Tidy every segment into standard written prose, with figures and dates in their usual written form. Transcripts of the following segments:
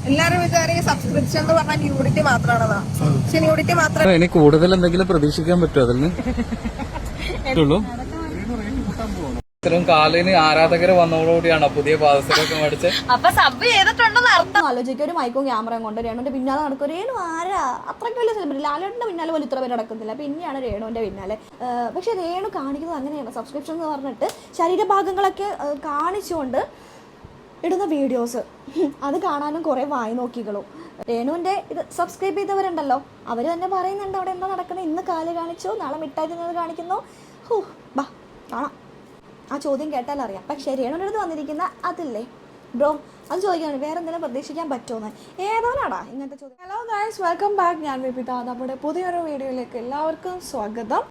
എല്ലാരും വിചാരിക്കും സബ്സ്ക്രിപ്ഷൻ എന്ന് പറഞ്ഞാൽ ന്യൂഡിറ്റി മാത്രമാണെന്നാ. പക്ഷെ ന്യൂഡിറ്റി മാത്രം ഇനി കൂടുതൽ എന്തെങ്കിലും പ്രതീക്ഷിക്കാൻ പറ്റുമോ അതിൽ നിന്ന്? ഇത്രയും കാലിന് ആരാധകർ വന്നതോടുകൂടിയാണോ പുതിയ പാദസരമൊക്കെ മേടിച്ച് അപ്പൊ സബ് ചെയ്തിട്ടുണ്ടെന്ന് അർത്ഥം. ആലോചിക്കുക, ഒരു മൈക്കും ക്യാമറയും കൊണ്ട് രേണുവിന്റെ പിന്നാലെ നടക്കും. രേണു ആരാ? അത്രയ്ക്ക് വലിയ സെലിബ്രിറ്റി. ലാലേട്ടന്റെ പിന്നാലെ പോലും ഇത്ര പേര് നടക്കുന്നില്ല, പിന്നെയാണ് രേണുവിന്റെ പിന്നാലെ. പക്ഷെ രേണു കാണിക്കുന്നത് അങ്ങനെയാണ്. സബ്സ്ക്രിപ്ഷൻ എന്ന് പറഞ്ഞിട്ട് ശരീരഭാഗങ്ങളൊക്കെ കാണിച്ചുകൊണ്ട് ഇടുന്ന വീഡിയോസ്, അത് കാണാനും കുറേ വായി നോക്കികളും. രേണുവിൻ്റെ ഇത് സബ്സ്ക്രൈബ് ചെയ്തവരുണ്ടല്ലോ, അവർ തന്നെ പറയുന്നുണ്ട് അവിടെ എന്താ നടക്കുന്നത്. ഇന്ന് കാല് കാണിച്ചു, നാളെ മിഠായി തിന്നത് കാണിക്കുന്നു. ബാ കാണാം. ആ ചോദ്യം കേട്ടാൽ അറിയാം. പക്ഷേ രേണുവിൻ്റെ അടുത്ത് വന്നിരിക്കുന്ന അതില്ലേ ബ്രോ, അത് ചോദിക്കുകയാണ് വേറെ എന്തെങ്കിലും പ്രതീക്ഷിക്കാൻ പറ്റുമെന്ന്. ഏതോനാടാ ഇങ്ങനത്തെ ചോദ്യം. Hello guys, welcome back. ഞാൻ വിപിത. നമ്മുടെ പുതിയൊരു വീഡിയോയിലേക്ക് എല്ലാവർക്കും സ്വാഗതം.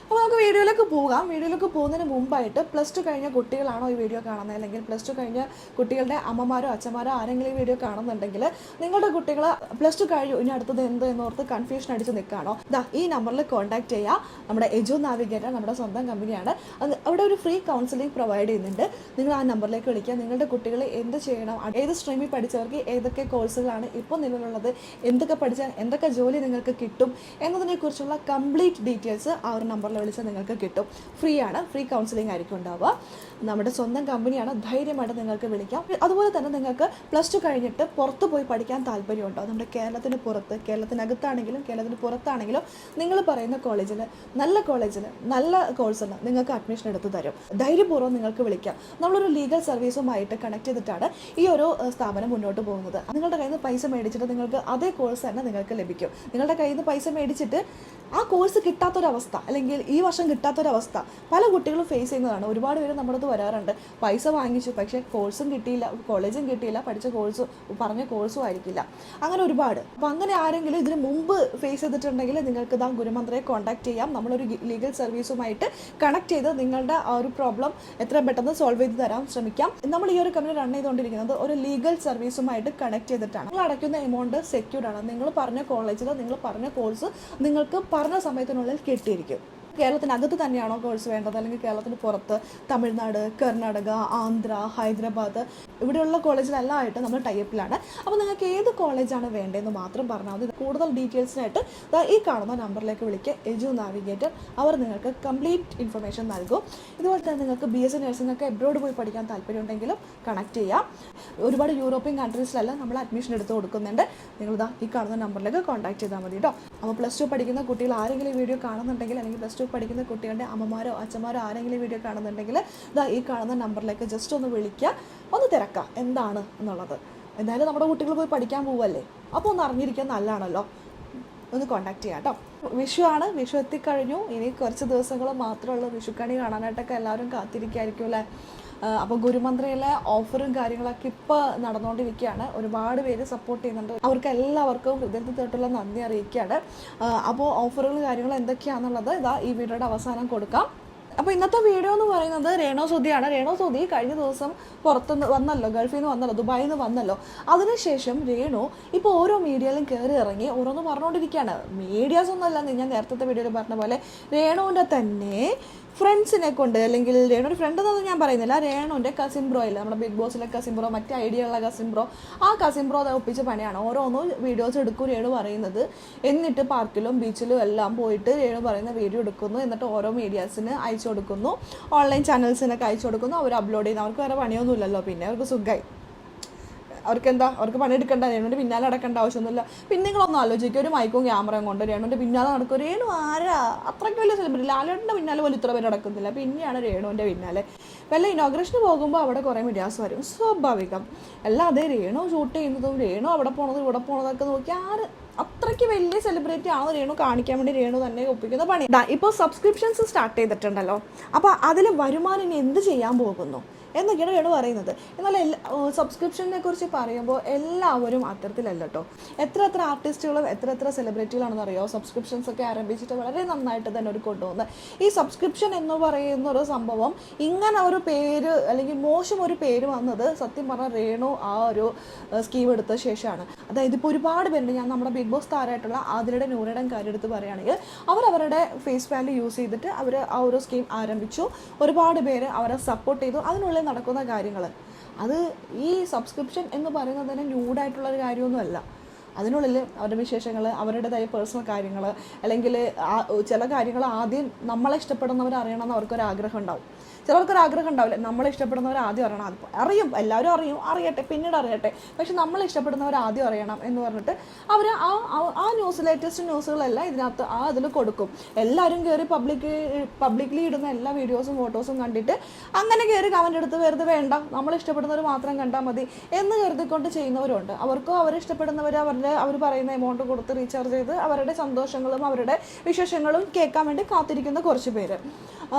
അപ്പോൾ നമുക്ക് വീഡിയോയിലേക്ക് പോകാം. വീഡിയോയിലേക്ക് പോകുന്നതിന് മുമ്പായിട്ട് പ്ലസ് 2 കഴിഞ്ഞ കുട്ടികളാണോ ഈ വീഡിയോ കാണുന്നത്, അല്ലെങ്കിൽ പ്ലസ് 2 കഴിഞ്ഞ കുട്ടികളുടെ അമ്മമാരോ അച്ഛന്മാരോ ആരെങ്കിലും ഈ വീഡിയോ കാണുന്നുണ്ടെങ്കിൽ നിങ്ങളുടെ കുട്ടികൾ പ്ലസ് 2 കഴിഞ്ഞു, ഇനി അടുത്തത് എന്ത് എന്നോർത്ത് കൺഫ്യൂഷൻ അടിച്ച് നിൽക്കുകയാണോ, ഈ നമ്പറിൽ കോൺടാക്ട് ചെയ്യുക. നമ്മുടെ എജു നാവിഗേറ്റർ നമ്മുടെ സ്വന്തം കമ്പനിയാണ്. അവിടെ ഒരു ഫ്രീ കൗൺസിലിംഗ് പ്രൊവൈഡ് ചെയ്യുന്നുണ്ട്. നിങ്ങൾ ആ നമ്പറിലേക്ക് വിളിക്കുക. നിങ്ങളുടെ കുട്ടികൾ എന്ത് ചെയ്യണം, ഏത് സ്ട്രീമിൽ പഠിച്ചവർക്ക് ഏതൊക്കെ കോഴ്സുകളാണ് ഇപ്പോൾ നിലവിലുള്ളത്, എന്തൊക്കെ പഠിച്ചാൽ എന്തൊക്കെ ജോലി നിങ്ങൾക്ക് കിട്ടും എന്നതിനെക്കുറിച്ചുള്ള കംപ്ലീറ്റ് ഡീറ്റെയിൽസ് ആ ഒരു നമ്പറിൽ വിളിച്ചാൽ നിങ്ങൾക്ക് കിട്ടും. ഫ്രീ ആണ്, ഫ്രീ കൗൺസിലിംഗ് ആയിരിക്കും ഉണ്ടാവുക. നമ്മുടെ സ്വന്തം കമ്പനിയാണ്, ധൈര്യമായിട്ട് നിങ്ങൾക്ക് വിളിക്കാം. അതുപോലെ തന്നെ നിങ്ങൾക്ക് പ്ലസ് 2 കഴിഞ്ഞിട്ട് പുറത്ത് പോയി പഠിക്കാൻ താല്പര്യമുണ്ടോ, നമ്മുടെ കേരളത്തിന് പുറത്ത്, കേരളത്തിനകത്താണെങ്കിലും കേരളത്തിന് പുറത്താണെങ്കിലും നിങ്ങൾ പറയുന്ന കോളേജിൽ, നല്ല കോളേജിൽ നല്ല കോഴ്സിന് നിങ്ങൾക്ക് അഡ്മിഷൻ എടുത്ത് തരും. ധൈര്യപൂർവ്വം നിങ്ങൾക്ക് വിളിക്കാം. നമ്മളൊരു ലീഗൽ സർവീസുമായിട്ട് കണക്ട് ചെയ്തിട്ടാണ് ഈ ഒരു സ്ഥാപനം മുന്നോട്ട് പോകുന്നത്. നിങ്ങളുടെ കയ്യിൽ നിന്ന് പൈസ മേടിച്ചിട്ട് നിങ്ങൾക്ക് അതേ കോഴ്സ് തന്നെ നിങ്ങൾക്ക് ലഭിക്കും. നിങ്ങളുടെ കയ്യിൽ നിന്ന് പൈസ മേടിച്ചിട്ട് ആ കോഴ്സ് കിട്ടാത്തൊരവസ്ഥ, അല്ലെങ്കിൽ ഈ വർഷം കിട്ടാത്തൊരവസ്ഥ പല കുട്ടികളും ഫേസ് ചെയ്യുന്നതാണ്. ഒരുപാട് പേര് നമ്മുടെ അടുത്ത് വരാറുണ്ട്. പൈസ വാങ്ങിച്ചു, പക്ഷേ കോഴ്സും കിട്ടിയില്ല, കോളേജും കിട്ടിയില്ല, പഠിച്ച കോഴ്സ് പറഞ്ഞ കോഴ്സും ആയിരിക്കില്ല. അങ്ങനെ ഒരുപാട്. അപ്പം അങ്ങനെ ആരെങ്കിലും ഇതിന് മുമ്പ് ഫേസ് ചെയ്തിട്ടുണ്ടെങ്കിൽ നിങ്ങൾക്ക് ഇതാ ഗുരുമന്ത്രയെ കോൺടാക്ട് ചെയ്യാം. നമ്മളൊരു ലീഗൽ സർവീസുമായിട്ട് കണക്ട് ചെയ്ത് നിങ്ങളുടെ ആ ഒരു പ്രോബ്ലം എത്രയും പെട്ടെന്ന് സോൾവ് ചെയ്ത് തരാൻ ശ്രമിക്കാം. നമ്മൾ ഈ ഒരു കമ്പനി റൺ ചെയ്തുകൊണ്ടിരിക്കുന്നത് ഒരു ലീഗൽ സർവീസുമായിട്ട് കണക്ട് ചെയ്തിട്ടാണ്. നിങ്ങൾ അടയ്ക്കുന്ന എമൗണ്ട് സെക്യൂർഡ് ആണ്. നിങ്ങൾ പറഞ്ഞ കോളേജിൽ നിങ്ങൾ പറഞ്ഞ കോഴ്സ് നിങ്ങൾക്ക് പറഞ്ഞ സമയത്തിനുള്ളിൽ കിട്ടിയിരിക്കും. കേരളത്തിനകത്ത് തന്നെയാണോ കോഴ്സ് വേണ്ടത്, അല്ലെങ്കിൽ കേരളത്തിന് പുറത്ത്, തമിഴ്നാട്, കർണാടക, ആന്ധ്ര, ഹൈദരാബാദ്, ഇവിടെയുള്ള കോളേജിലെല്ലാം ആയിട്ട് നമ്മൾ ടൈപ്പിലാണ്. അപ്പോൾ നിങ്ങൾക്ക് ഏത് കോളേജാണ് വേണ്ടതെന്ന് മാത്രം പറഞ്ഞാൽ മതി. കൂടുതൽ ഡീറ്റെയിൽസിനായിട്ട് ഈ കാണുന്ന നമ്പറിലേക്ക് വിളിക്കുക. എജു നാവിഗേറ്റർ, അവർ നിങ്ങൾക്ക് കംപ്ലീറ്റ് ഇൻഫർമേഷൻ നൽകും. ഇതുപോലെ തന്നെ നിങ്ങൾക്ക് BSc നഴ്സിംഗ് ഒക്കെ എബ്രോഡ് പോയി പഠിക്കാൻ താല്പര്യമുണ്ടെങ്കിലും കണക്ട് ചെയ്യാം. ഒരുപാട് യൂറോപ്യൻ കൺട്രീസിലെല്ലാം നമ്മൾ അഡ്മിഷൻ എടുത്ത് കൊടുക്കുന്നുണ്ട്. നിങ്ങളിതാ ഈ കാണുന്ന നമ്പറിലേക്ക് കോൺടാക്ട് ചെയ്താൽ മതി കേട്ടോ. അപ്പോൾ പ്ലസ് 2 പഠിക്കുന്ന കുട്ടികൾ ആരെങ്കിലും ഈ വീഡിയോ കാണുന്നുണ്ടെങ്കിൽ, അല്ലെങ്കിൽ പ്ലസ് 2 പഠിക്കുന്ന കുട്ടികളുടെ അമ്മമാരോ അച്ഛന്മാരോ ആരെങ്കിലും വീഡിയോ കാണുന്നുണ്ടെങ്കിൽ ഈ കാണുന്ന നമ്പറിലേക്ക് ജസ്റ്റ് ഒന്ന് വിളിക്കുക, ഒന്ന് തിരക്കാം എന്താണ് എന്നുള്ളത്. എന്തായാലും നമ്മുടെ കുട്ടികൾ പോയി പഠിക്കാൻ പോവല്ലേ, അപ്പോൾ ഒന്ന് അറിഞ്ഞിരിക്കാൻ നല്ലതാണല്ലോ. ഒന്ന് കോൺടാക്ട് ചെയ്യാം കേട്ടോ. വിഷു ആണ്, വിഷു എത്തിക്കഴിഞ്ഞു. ഇനി കുറച്ച് ദിവസങ്ങൾ മാത്രമേ ഉള്ളൂ. വിഷുക്കണി കാണാനായിട്ടൊക്കെ എല്ലാവരും കാത്തിരിക്കുമായിരിക്കും അല്ലേ. അപ്പോൾ ഗുരുമന്ത്രയിലെ ഓഫറും കാര്യങ്ങളൊക്കെ ഇപ്പോൾ നടന്നുകൊണ്ടിരിക്കുകയാണ്. ഒരുപാട് പേര് സപ്പോർട്ട് ചെയ്യുന്നുണ്ട്. അവർക്ക് എല്ലാവർക്കും ഹൃദയത്തിലുള്ള നന്ദി അറിയിക്കുകയാണ്. അപ്പോൾ ഓഫറുകളും കാര്യങ്ങളും എന്തൊക്കെയാണെന്നുള്ളത് ഈ വീഡിയോയുടെ അവസാനം കൊടുക്കാം. അപ്പോൾ ഇന്നത്തെ വീഡിയോ എന്ന് പറയുന്നത് രേണു സുധിയാണ്. രേണു സുധി കഴിഞ്ഞ ദിവസം പുറത്തുനിന്ന് വന്നല്ലോ, ഗൾഫിൽ നിന്ന് വന്നല്ലോ, ദുബായിൽ നിന്ന് വന്നല്ലോ. അതിനുശേഷം രേണു ഇപ്പോൾ ഓരോ മീഡിയയിലും കയറി ഇറങ്ങി ഓരോന്ന് പറഞ്ഞുകൊണ്ടിരിക്കുകയാണ്. മീഡിയാസ് ഒന്നുമല്ല, ഞാൻ നേരത്തെ വീഡിയോയിൽ പറഞ്ഞ പോലെ രേണുവിൻ്റെ തന്നെ ഫ്രണ്ട്സിനെ കൊണ്ട്, അല്ലെങ്കിൽ രേണുവിൻ്റെ ഫ്രണ്ട് എന്നൊന്നും ഞാൻ പറയുന്നില്ല, രേണുവിൻ്റെ കസിൻ ബ്രോ ഇല്ല, നമ്മുടെ ബിഗ് ബോസിലെ കസിൻ ബ്രോ, മറ്റേ ഐഡിയയുള്ള കസിൻ ബ്രോ, ആ കസിൻ ബ്രോ അത് ഒപ്പിച്ച പണിയാണ്. ഓരോന്നും വീഡിയോസ് എടുക്കും രേണു പറയുന്നത്. എന്നിട്ട് പാർക്കിലും ബീച്ചിലും എല്ലാം പോയിട്ട് രേണു പറയുന്ന വീഡിയോ എടുക്കുന്നു. എന്നിട്ട് ഓരോ മീഡിയാസിന് അയച്ചു കൊടുക്കുന്നു, ഓൺലൈൻ ചാനൽസിനൊക്കെ അയച്ചു കൊടുക്കുന്നു. അവർ അപ്ലോഡ് ചെയ്യുന്നു. അവർക്ക് വേറെ പണിയൊന്നുമില്ലല്ലോ, പിന്നെ അവർക്ക് സുഖമായി. അവർക്ക് പണിയെടുക്കേണ്ട, രേണുവിൻ്റെ പിന്നാലെ നടക്കേണ്ട ആവശ്യമൊന്നുമില്ല. പിന്നെ നിങ്ങളൊന്നും ആലോചിക്കുക, ഒരു മൈക്കും ക്യാമറയും കൊണ്ട് രേണുവിൻ്റെ പിന്നാലെ നടക്കും. രേണു ആരാ? അത്രയ്ക്ക് വലിയ സെലിബ്രിറ്റി. ലാലേട്ടൻ്റെ പിന്നാലെ പോലും ഇത്ര പേര് നടക്കുന്നില്ല, പിന്നെയാണ് രേണുവിൻ്റെ പിന്നാലെ. വല്ല ഇനോഗ്രേഷന് പോകുമ്പോൾ അവിടെ കുറേ മീഡിയാസ് വരും, സ്വാഭാവികം. അല്ലാതെ രേണു ഷൂട്ട് ചെയ്യുന്നതും രേണു അവിടെ പോണതും ഇവിടെ പോണതൊക്കെ നോക്കി അത്രയ്ക്ക് വലിയ സെലിബ്രിറ്റി ആണ് രേണു കാണിക്കാൻ വേണ്ടി രേണു തന്നെ ഒപ്പിക്കുന്ന പണി. ഇപ്പോൾ സബ്സ്ക്രിപ്ഷൻസ് സ്റ്റാർട്ട് ചെയ്തിട്ടുണ്ടല്ലോ, അപ്പോൾ അതിൽ വരുമാനം ഇനി എന്ത് ചെയ്യാൻ പോകുന്നു എന്നൊക്കെയാണ് രേണു പറയുന്നത്. എന്നാൽ സബ്സ്ക്രിപ്ഷനെ കുറിച്ച് പറയുമ്പോൾ എല്ലാവരും അത്തരത്തിലല്ല കേട്ടോ. എത്ര ആർട്ടിസ്റ്റുകളും എത്ര സെലിബ്രിറ്റികളാണെന്ന് അറിയോ സബ്സ്ക്രിപ്ഷൻസ് ഒക്കെ ആരംഭിച്ചിട്ട് വളരെ നന്നായിട്ട് തന്നെ ഒരു കൊണ്ടുപോകുന്നത്. ഈ സബ്സ്ക്രിപ്ഷൻ എന്ന് പറയുന്ന ഒരു സംഭവം, ഇങ്ങനെ ഒരു പേര് അല്ലെങ്കിൽ മോശം ഒരു പേര് വന്നത് സത്യം പറഞ്ഞാൽ രേണു ആ ഒരു സ്കീം എടുത്ത ശേഷമാണ്. അതായത് ഇപ്പോൾ ഒരുപാട് പേരുണ്ട്. ഞാൻ നമ്മുടെ ബിഗ് ബോസ് താരമായിട്ടുള്ള ആദിലയുടെ നൂറയുടെ കാര്യം എടുത്ത് പറയുകയാണെങ്കിൽ, അവരവരുടെ ഫേസ് വാല്യൂ യൂസ് ചെയ്തിട്ട് അവർ ആ ഒരു സ്കീം ആരംഭിച്ചു. ഒരുപാട് പേര് അവരെ സപ്പോർട്ട് ചെയ്തു. അതിനുള്ളിൽ നടക്കുന്ന കാര്യങ്ങൾ അത് ഈ സബ്സ്ക്രിപ്ഷൻ എന്ന് പറയുന്നത് തന്നെ ന്യൂഡായിട്ടുള്ളൊരു കാര്യമൊന്നുമല്ല. അതിനുള്ളിൽ അവരുടെ വിശേഷങ്ങൾ, അവരുടേതായ പേഴ്സണൽ കാര്യങ്ങൾ, അല്ലെങ്കിൽ ചില കാര്യങ്ങൾ ആദ്യം നമ്മളെ ഇഷ്ടപ്പെടുന്നവർ അറിയണമെന്ന് അവർക്കൊരാഗ്രഹം ഉണ്ടാവും. ചിലർക്കൊരാഗ്രഹം ഉണ്ടാവില്ല, നമ്മളെ ഇഷ്ടപ്പെടുന്നവർ ആദ്യം അറിയണം. അത് അറിയും, എല്ലാവരും അറിയട്ടെ, പിന്നീട് അറിയട്ടെ, പക്ഷെ നമ്മളെ ഇഷ്ടപ്പെടുന്നവർ ആദ്യം അറിയണം എന്ന് പറഞ്ഞിട്ട് അവർ ആ ന്യൂസ്, ലേറ്റസ്റ്റ് ന്യൂസുകളെല്ലാം ഇതിനകത്ത് അതിൽ കൊടുക്കും. എല്ലാവരും കയറി പബ്ലിക്ലി ഇടുന്ന എല്ലാ വീഡിയോസും ഫോട്ടോസും കണ്ടിട്ട് അങ്ങനെ കയറി കമൻ്റ് എടുത്ത് വെറുതെ വേണ്ട, നമ്മളെ ഇഷ്ടപ്പെടുന്നവർ മാത്രം കണ്ടാൽ മതി എന്ന് കരുതിക്കൊണ്ട് ചെയ്യുന്നവരുണ്ട്. അവർക്കും അവരിഷ്ടപ്പെടുന്നവർ അവർ പറയുന്ന എമൗണ്ട് കൊടുത്ത് റീചാർജ് ചെയ്ത് അവരുടെ സന്തോഷങ്ങളും അവരുടെ വിശേഷങ്ങളും കേൾക്കാൻ വേണ്ടി കാത്തിരിക്കുന്ന കുറച്ച് പേര്.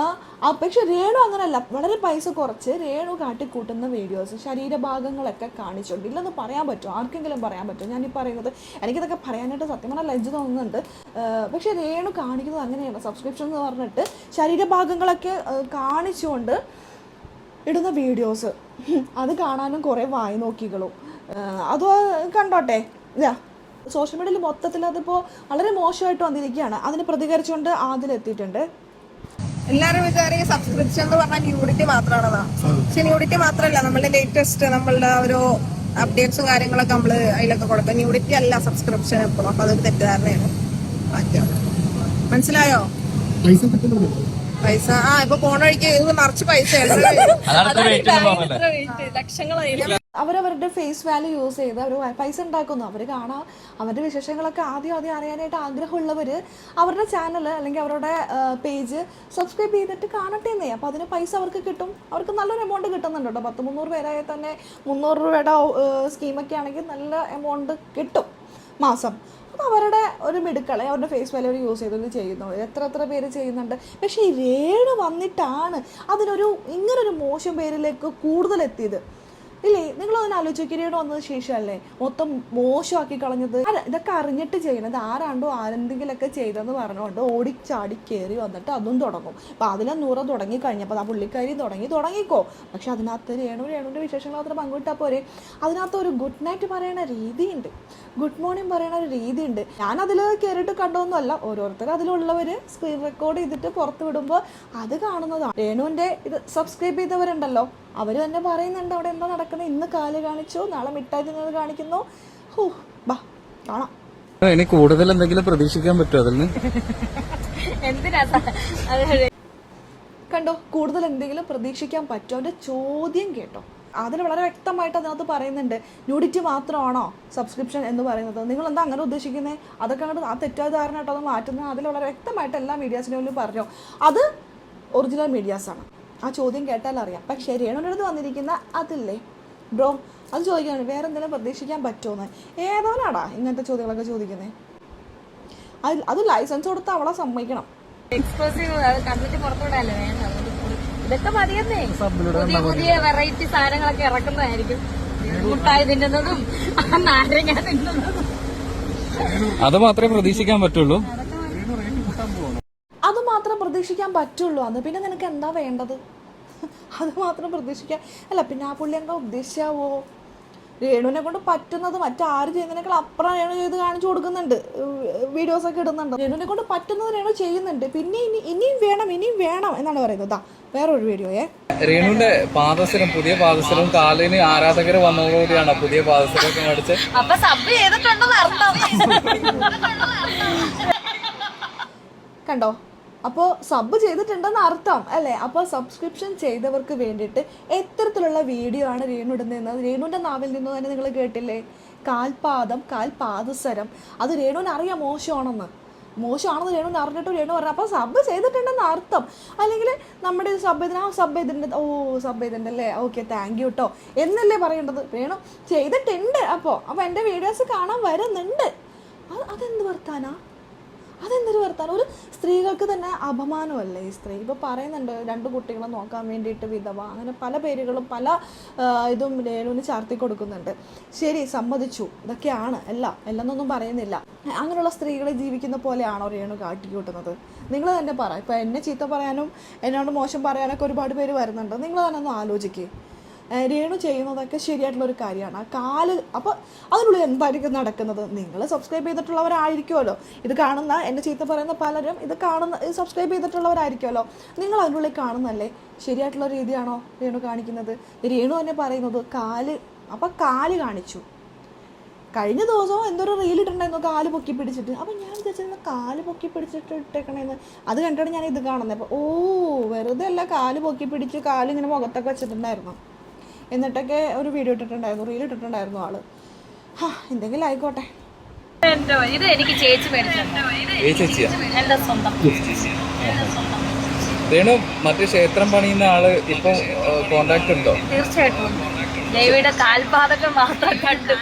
പക്ഷെ രേണു അങ്ങനെയല്ല, വളരെ പൈസ കുറച്ച് രേണു കാട്ടിക്കൂട്ടുന്ന വീഡിയോസ്, ശരീരഭാഗങ്ങളൊക്കെ കാണിച്ചുകൊണ്ട് ഇല്ലെന്ന് പറയാൻ പറ്റുമോ? ആർക്കെങ്കിലും പറയാൻ പറ്റുമോ? ഞാനീ പറയുന്നത്, എനിക്കിതൊക്കെ പറയാനായിട്ട് സത്യം പറഞ്ഞാൽ ലജ്ജ തോന്നുന്നുണ്ട്. പക്ഷെ രേണു കാണിക്കുന്നത് അങ്ങനെയാണ്. സബ്സ്ക്രിപ്ഷൻ എന്ന് പറഞ്ഞിട്ട് ശരീരഭാഗങ്ങളൊക്കെ കാണിച്ചുകൊണ്ട് ഇടുന്ന വീഡിയോസ്, അത് കാണാനും കുറേ വായി നോക്കികളും അത് കണ്ടോട്ടെ. ഇതാ സോഷ്യൽ മീഡിയയിൽ മൊത്തത്തിൽ അതിപ്പോൾ വളരെ മോശമായിട്ട് വന്നിരിക്കുകയാണ്. അതിന് പ്രതികരിച്ചുകൊണ്ട് അതിലെത്തിയിട്ടുണ്ട്. എല്ലാവരും വിചാരിക്കും സബ്സ്ക്രിപ്ഷൻ എന്ന് പറഞ്ഞാൽ ന്യൂഡിറ്റി മാത്രമാണെന്നാ. പക്ഷെ ന്യൂഡിറ്റി മാത്രമല്ല, നമ്മളുടെ ലേറ്റസ്റ്റ് നമ്മളുടെ ഓരോ അപ്ഡേറ്റ്സും കാര്യങ്ങളൊക്കെ നമ്മള് അതിലൊക്കെ കൊടുക്കും. ന്യൂഡിറ്റി അല്ല സബ്സ്ക്രിപ്ഷൻ എപ്പോഴും. അപ്പൊ അതൊരു തെറ്റിദ്ധാരണയാണ്. മനസ്സിലായോ? പൈസ ഇപ്പൊ പോണ വഴിക്ക് നിറച്ച് പൈസ ലക്ഷങ്ങളായി. അവരവരുടെ ഫേസ് വാല്യൂ യൂസ് ചെയ്ത് അവർ പൈസ ഉണ്ടാക്കുന്നു. അവർ കാണാം, അവരുടെ വിശേഷങ്ങളൊക്കെ ആദ്യം അറിയാനായിട്ട് ആഗ്രഹമുള്ളവർ അവരുടെ ചാനൽ അല്ലെങ്കിൽ അവരുടെ പേജ് സബ്സ്ക്രൈബ് ചെയ്തിട്ട് കാണട്ടെ എന്നേ. അപ്പോൾ അതിന് പൈസ അവർക്ക് കിട്ടും. അവർക്ക് നല്ലൊരു എമൗണ്ട് കിട്ടുന്നുണ്ട് കേട്ടോ. 100-300 പേരായാൽ തന്നെ 300 രൂപയുടെ സ്കീമൊക്കെ ആണെങ്കിൽ നല്ല എമൗണ്ട് കിട്ടും മാസം. അപ്പോൾ അവരുടെ ഒരു മിടുക്കളെ അവരുടെ ഫേസ് വാല്യൂ യൂസ് ചെയ്തത് ചെയ്യുന്നു. എത്ര പേര് ചെയ്യുന്നുണ്ട്. പക്ഷേ ഈ രേണു വന്നിട്ടാണ് അതിനൊരു ഇങ്ങനൊരു മോശം പേരിലേക്ക് കൂടുതൽ എത്തിയത്. ഇല്ലേ, നിങ്ങളതിന് ആലോചിക്കുകയാണ് വന്നത് ശേഷമല്ലേ മൊത്തം മോശമാക്കി കളഞ്ഞത്. ഇതൊക്കെ അറിഞ്ഞിട്ട് ചെയ്യണത് ആരാണ്ടോ ആരെന്തെങ്കിലൊക്കെ ചെയ്തെന്ന് പറഞ്ഞുകൊണ്ട് ഓടിച്ചാടി കയറി വന്നിട്ട് അതും തുടങ്ങും. അപ്പം അതിലെ 100 തുടങ്ങി കഴിഞ്ഞപ്പോൾ ആ പുള്ളിക്കാരി തുടങ്ങിക്കോ. പക്ഷെ അതിനകത്ത് രേണുവിൻ്റെ വിശേഷങ്ങൾ മാത്രം പങ്കുവിട്ടാൽ പോരെ. അതിനകത്ത് ഒരു ഗുഡ് നൈറ്റ് പറയണ രീതിയുണ്ട്, ഗുഡ് മോർണിംഗ് പറയണ ഒരു രീതിയുണ്ട്. ഞാൻ അതിൽ കയറിയിട്ട് കണ്ടൊന്നുമല്ല, ഓരോരുത്തർ അതിലുള്ളവർ സ്ക്രീൻ റെക്കോർഡ് ചെയ്തിട്ട് പുറത്ത് വിടുമ്പോൾ അത് കാണുന്നതാണ്. രേണുവിൻ്റെ ഇത് സബ്സ്ക്രൈബ് ചെയ്തവരുണ്ടല്ലോ, അവർ തന്നെ പറയുന്നുണ്ട് അവിടെ എന്താ നടക്കുന്നത്. ഇന്ന് കാല് കാണിച്ചു, നാളെ മിഠായി തിന്നത് കാണിക്കുന്നു. ബാ കാണാം. ഇനി കൂടുതൽ എന്തെങ്കിലും പ്രതീക്ഷിക്കാൻ പറ്റുമോ അതിൽ നിന്ന്? കണ്ടോ, കൂടുതൽ എന്തെങ്കിലും പ്രതീക്ഷിക്കാൻ പറ്റുമോ? അവൻ്റെ ചോദ്യം കേട്ടോ. അതിന് വളരെ വ്യക്തമായിട്ട് അതിനകത്ത് പറയുന്നുണ്ട്, ന്യൂഡിറ്റി മാത്രമാണോ സബ്സ്ക്രിപ്ഷൻ എന്ന് പറയുന്നത്? നിങ്ങൾ എന്താ അങ്ങനെ ഉദ്ദേശിക്കുന്നത്? അതൊക്കെ അങ്ങോട്ട് ആ തെറ്റായ ധാരണ കേട്ടോ അത് മാറ്റുന്നത്. അതിൽ വളരെ വ്യക്തമായിട്ട് എല്ലാ മീഡിയാസിനും പറഞ്ഞു അത് ഒറിജിനൽ മീഡിയാസാണ്. ആ ചോദ്യം കേട്ടാൽ അറിയാം. പക്ഷേ രേണുവിൻ്റെ അടുത്ത് വന്നിരിക്കുന്ന അതില്ലേ ബ്രോ, അത് ചോദിക്കുകയാണ് വേറെ എന്തെങ്കിലും പ്രതീക്ഷിക്കാൻ പറ്റുമോന്ന്. ഏതോനാടാ ഇങ്ങനത്തെ ചോദ്യങ്ങളൊക്കെ ചോദിക്കുന്നത്? അത് ലൈസൻസ് കൊടുത്ത് അവളെ സമ്മതിക്കണം. ഇതൊക്കെ മതിയെന്നേ, പുതിയ വെറൈറ്റി സാധനങ്ങളൊക്കെ ഇറക്കുന്നതായിരിക്കും. മുട്ടായി തിന്നുന്നതും നാരങ്ങ തിന്നുന്നതും അത് മാത്രമേ പ്രതീക്ഷിക്കാൻ പറ്റുള്ളൂ. അത് മാത്രം പ്രതീക്ഷിക്കാൻ പറ്റുള്ളൂ. അന്ന് പിന്നെ നിനക്ക് എന്താ വേണ്ടത്? അത് മാത്രം പ്രതീക്ഷിക്കാൻ അല്ല. പിന്നെ ആ പുള്ളി എന്താ ഉദ്ദേശിച്ചാവോ? രേണുവിനെ കൊണ്ട് പറ്റുന്നത് മറ്റാരും ചെയ്യുന്നതിനേക്കാൾ അപ്പുറം രേണു ചെയ്ത് കാണിച്ചു കൊടുക്കുന്നുണ്ട്, വീഡിയോസൊക്കെ ഇടുന്നുണ്ട്. രേണുവിനെ കൊണ്ട് പറ്റുന്നത് രേണു ചെയ്യുന്നുണ്ട്. പിന്നെ ഇനിയും വേണം എന്നാണ് പറയുന്നത്. വേറൊരു വീഡിയോയെ രേണുവിന്റെ പുതിയ പാദസരം കാലിന് ആരാധകർ വന്നതോടുകൂടിയാണ് പുതിയ പാദസരമൊക്കെ മേടിച്ച്. അപ്പൊ സബ് ചെയ്തിട്ടുണ്ടെന്ന് അർത്ഥം. കണ്ടോ, അപ്പോൾ സബ് ചെയ്തിട്ടുണ്ടെന്ന് അർത്ഥം അല്ലേ? അപ്പോൾ സബ്സ്ക്രിപ്ഷൻ ചെയ്തവർക്ക് വേണ്ടിയിട്ട് എത്തരത്തിലുള്ള വീഡിയോ ആണ് രേണു ഇടുന്നതെന്ന് രേണുവിൻ്റെ നാവിൽ നിന്ന് തന്നെ നിങ്ങൾ കേട്ടില്ലേ? കാൽപാദസരം. അത് രേണുവിന് അറിയാം മോശമാണെന്ന് രേണുവിന് അറിഞ്ഞിട്ട് രേണു പറഞ്ഞു. അപ്പോൾ സബ് ചെയ്തിട്ടുണ്ടെന്ന് അർത്ഥം. അല്ലെങ്കിൽ നമ്മുടെ സബ് ചെയ്തിട്ടുണ്ട് അല്ലേ, ഓക്കെ താങ്ക് യു കേട്ടോ എന്നല്ലേ പറയേണ്ടത്? രേണു ചെയ്തിട്ടുണ്ട്. അപ്പോൾ എൻ്റെ വീഡിയോസ് കാണാൻ വരുന്നുണ്ട്. അതെന്ത് വർത്താനാ? അതെന്തൊരു വർത്താനം? ഒരു സ്ത്രീകൾക്ക് തന്നെ അപമാനമല്ലേ ഈ സ്ത്രീ? ഇപ്പോൾ പറയുന്നുണ്ട് 2 കുട്ടികളെ നോക്കാൻ വേണ്ടിയിട്ട് വിധവ, അങ്ങനെ പല പേരുകളും പല ഇതും രേണുവിന് ചാർത്തി കൊടുക്കുന്നുണ്ട്. ശരി, സമ്മതിച്ചു, ഇതൊക്കെയാണ് എല്ലാം പറയുന്നില്ല. അങ്ങനെയുള്ള സ്ത്രീകളെ ജീവിക്കുന്ന പോലെയാണോ രേണു കാട്ടിക്കൂട്ടുന്നത്? നിങ്ങൾ തന്നെ പറ. ഇപ്പോൾ എന്നെ ചീത്ത പറയാനും എന്നോട് മോശം പറയാനൊക്കെ ഒരുപാട് പേര് വരുന്നുണ്ട്. നിങ്ങൾ തന്നെ ഒന്ന് ആലോചിക്കുക. രേണു ചെയ്യുന്നതൊക്കെ ശരിയായിട്ടുള്ളൊരു കാര്യമാണ്. ആ കാല് അപ്പോൾ അതിനുള്ളിൽ എന്തായിരിക്കും നടക്കുന്നത്? നിങ്ങൾ സബ്സ്ക്രൈബ് ചെയ്തിട്ടുള്ളവരായിരിക്കുമല്ലോ, ഇത് കാണുന്ന എന്നെ ചീത്ത പറയുന്ന പലരും ഇത് സബ്സ്ക്രൈബ് ചെയ്തിട്ടുള്ളവരായിരിക്കുമല്ലോ. നിങ്ങൾ അതിനുള്ളിൽ കാണുന്നല്ലേ ശരിയായിട്ടുള്ള രീതിയാണോ രേണു കാണിക്കുന്നത്? രേണു തന്നെ പറയുന്നത് കാല് കാണിച്ചു. കഴിഞ്ഞ ദിവസവും എന്തൊരു റീലിട്ടുണ്ടായിരുന്നു കാല് പൊക്കി പിടിച്ചിട്ട്. അപ്പം ഞാൻ വിചാരിച്ചിരുന്നു കാല് പൊക്കി പിടിച്ചിട്ട് ഇട്ടേക്കണേന്ന്. അത് കണ്ടിട്ട് ഞാൻ ഇത് കാണുന്നത്. അപ്പോൾ വെറുതെ അല്ല, കാല് പൊക്കി പിടിച്ച് കാലിങ്ങനെ മുഖത്തൊക്കെ വെച്ചിട്ടുണ്ടായിരുന്നു. എന്നിട്ടൊക്കെ ഒരു വീഡിയോ ഇട്ടിട്ടുണ്ടായിരുന്നു, റീൽ ഇട്ടിട്ടുണ്ടായിരുന്നു ആള്. എന്തെങ്കിലും ആയിക്കോട്ടെ. ഇത് എനിക്ക് ചേച്ചി എന്റെ സ്വന്തം. രേണു മറ്റേ ക്ഷേത്രം പണിയുന്ന ആള് ഇപ്പൊ കോണ്ടാക്ട് ഉണ്ടോ? തീർച്ചയായിട്ടും ദേവിയുടെ കാൽപാദങ്ങൾ മാത്രം കണ്ടു.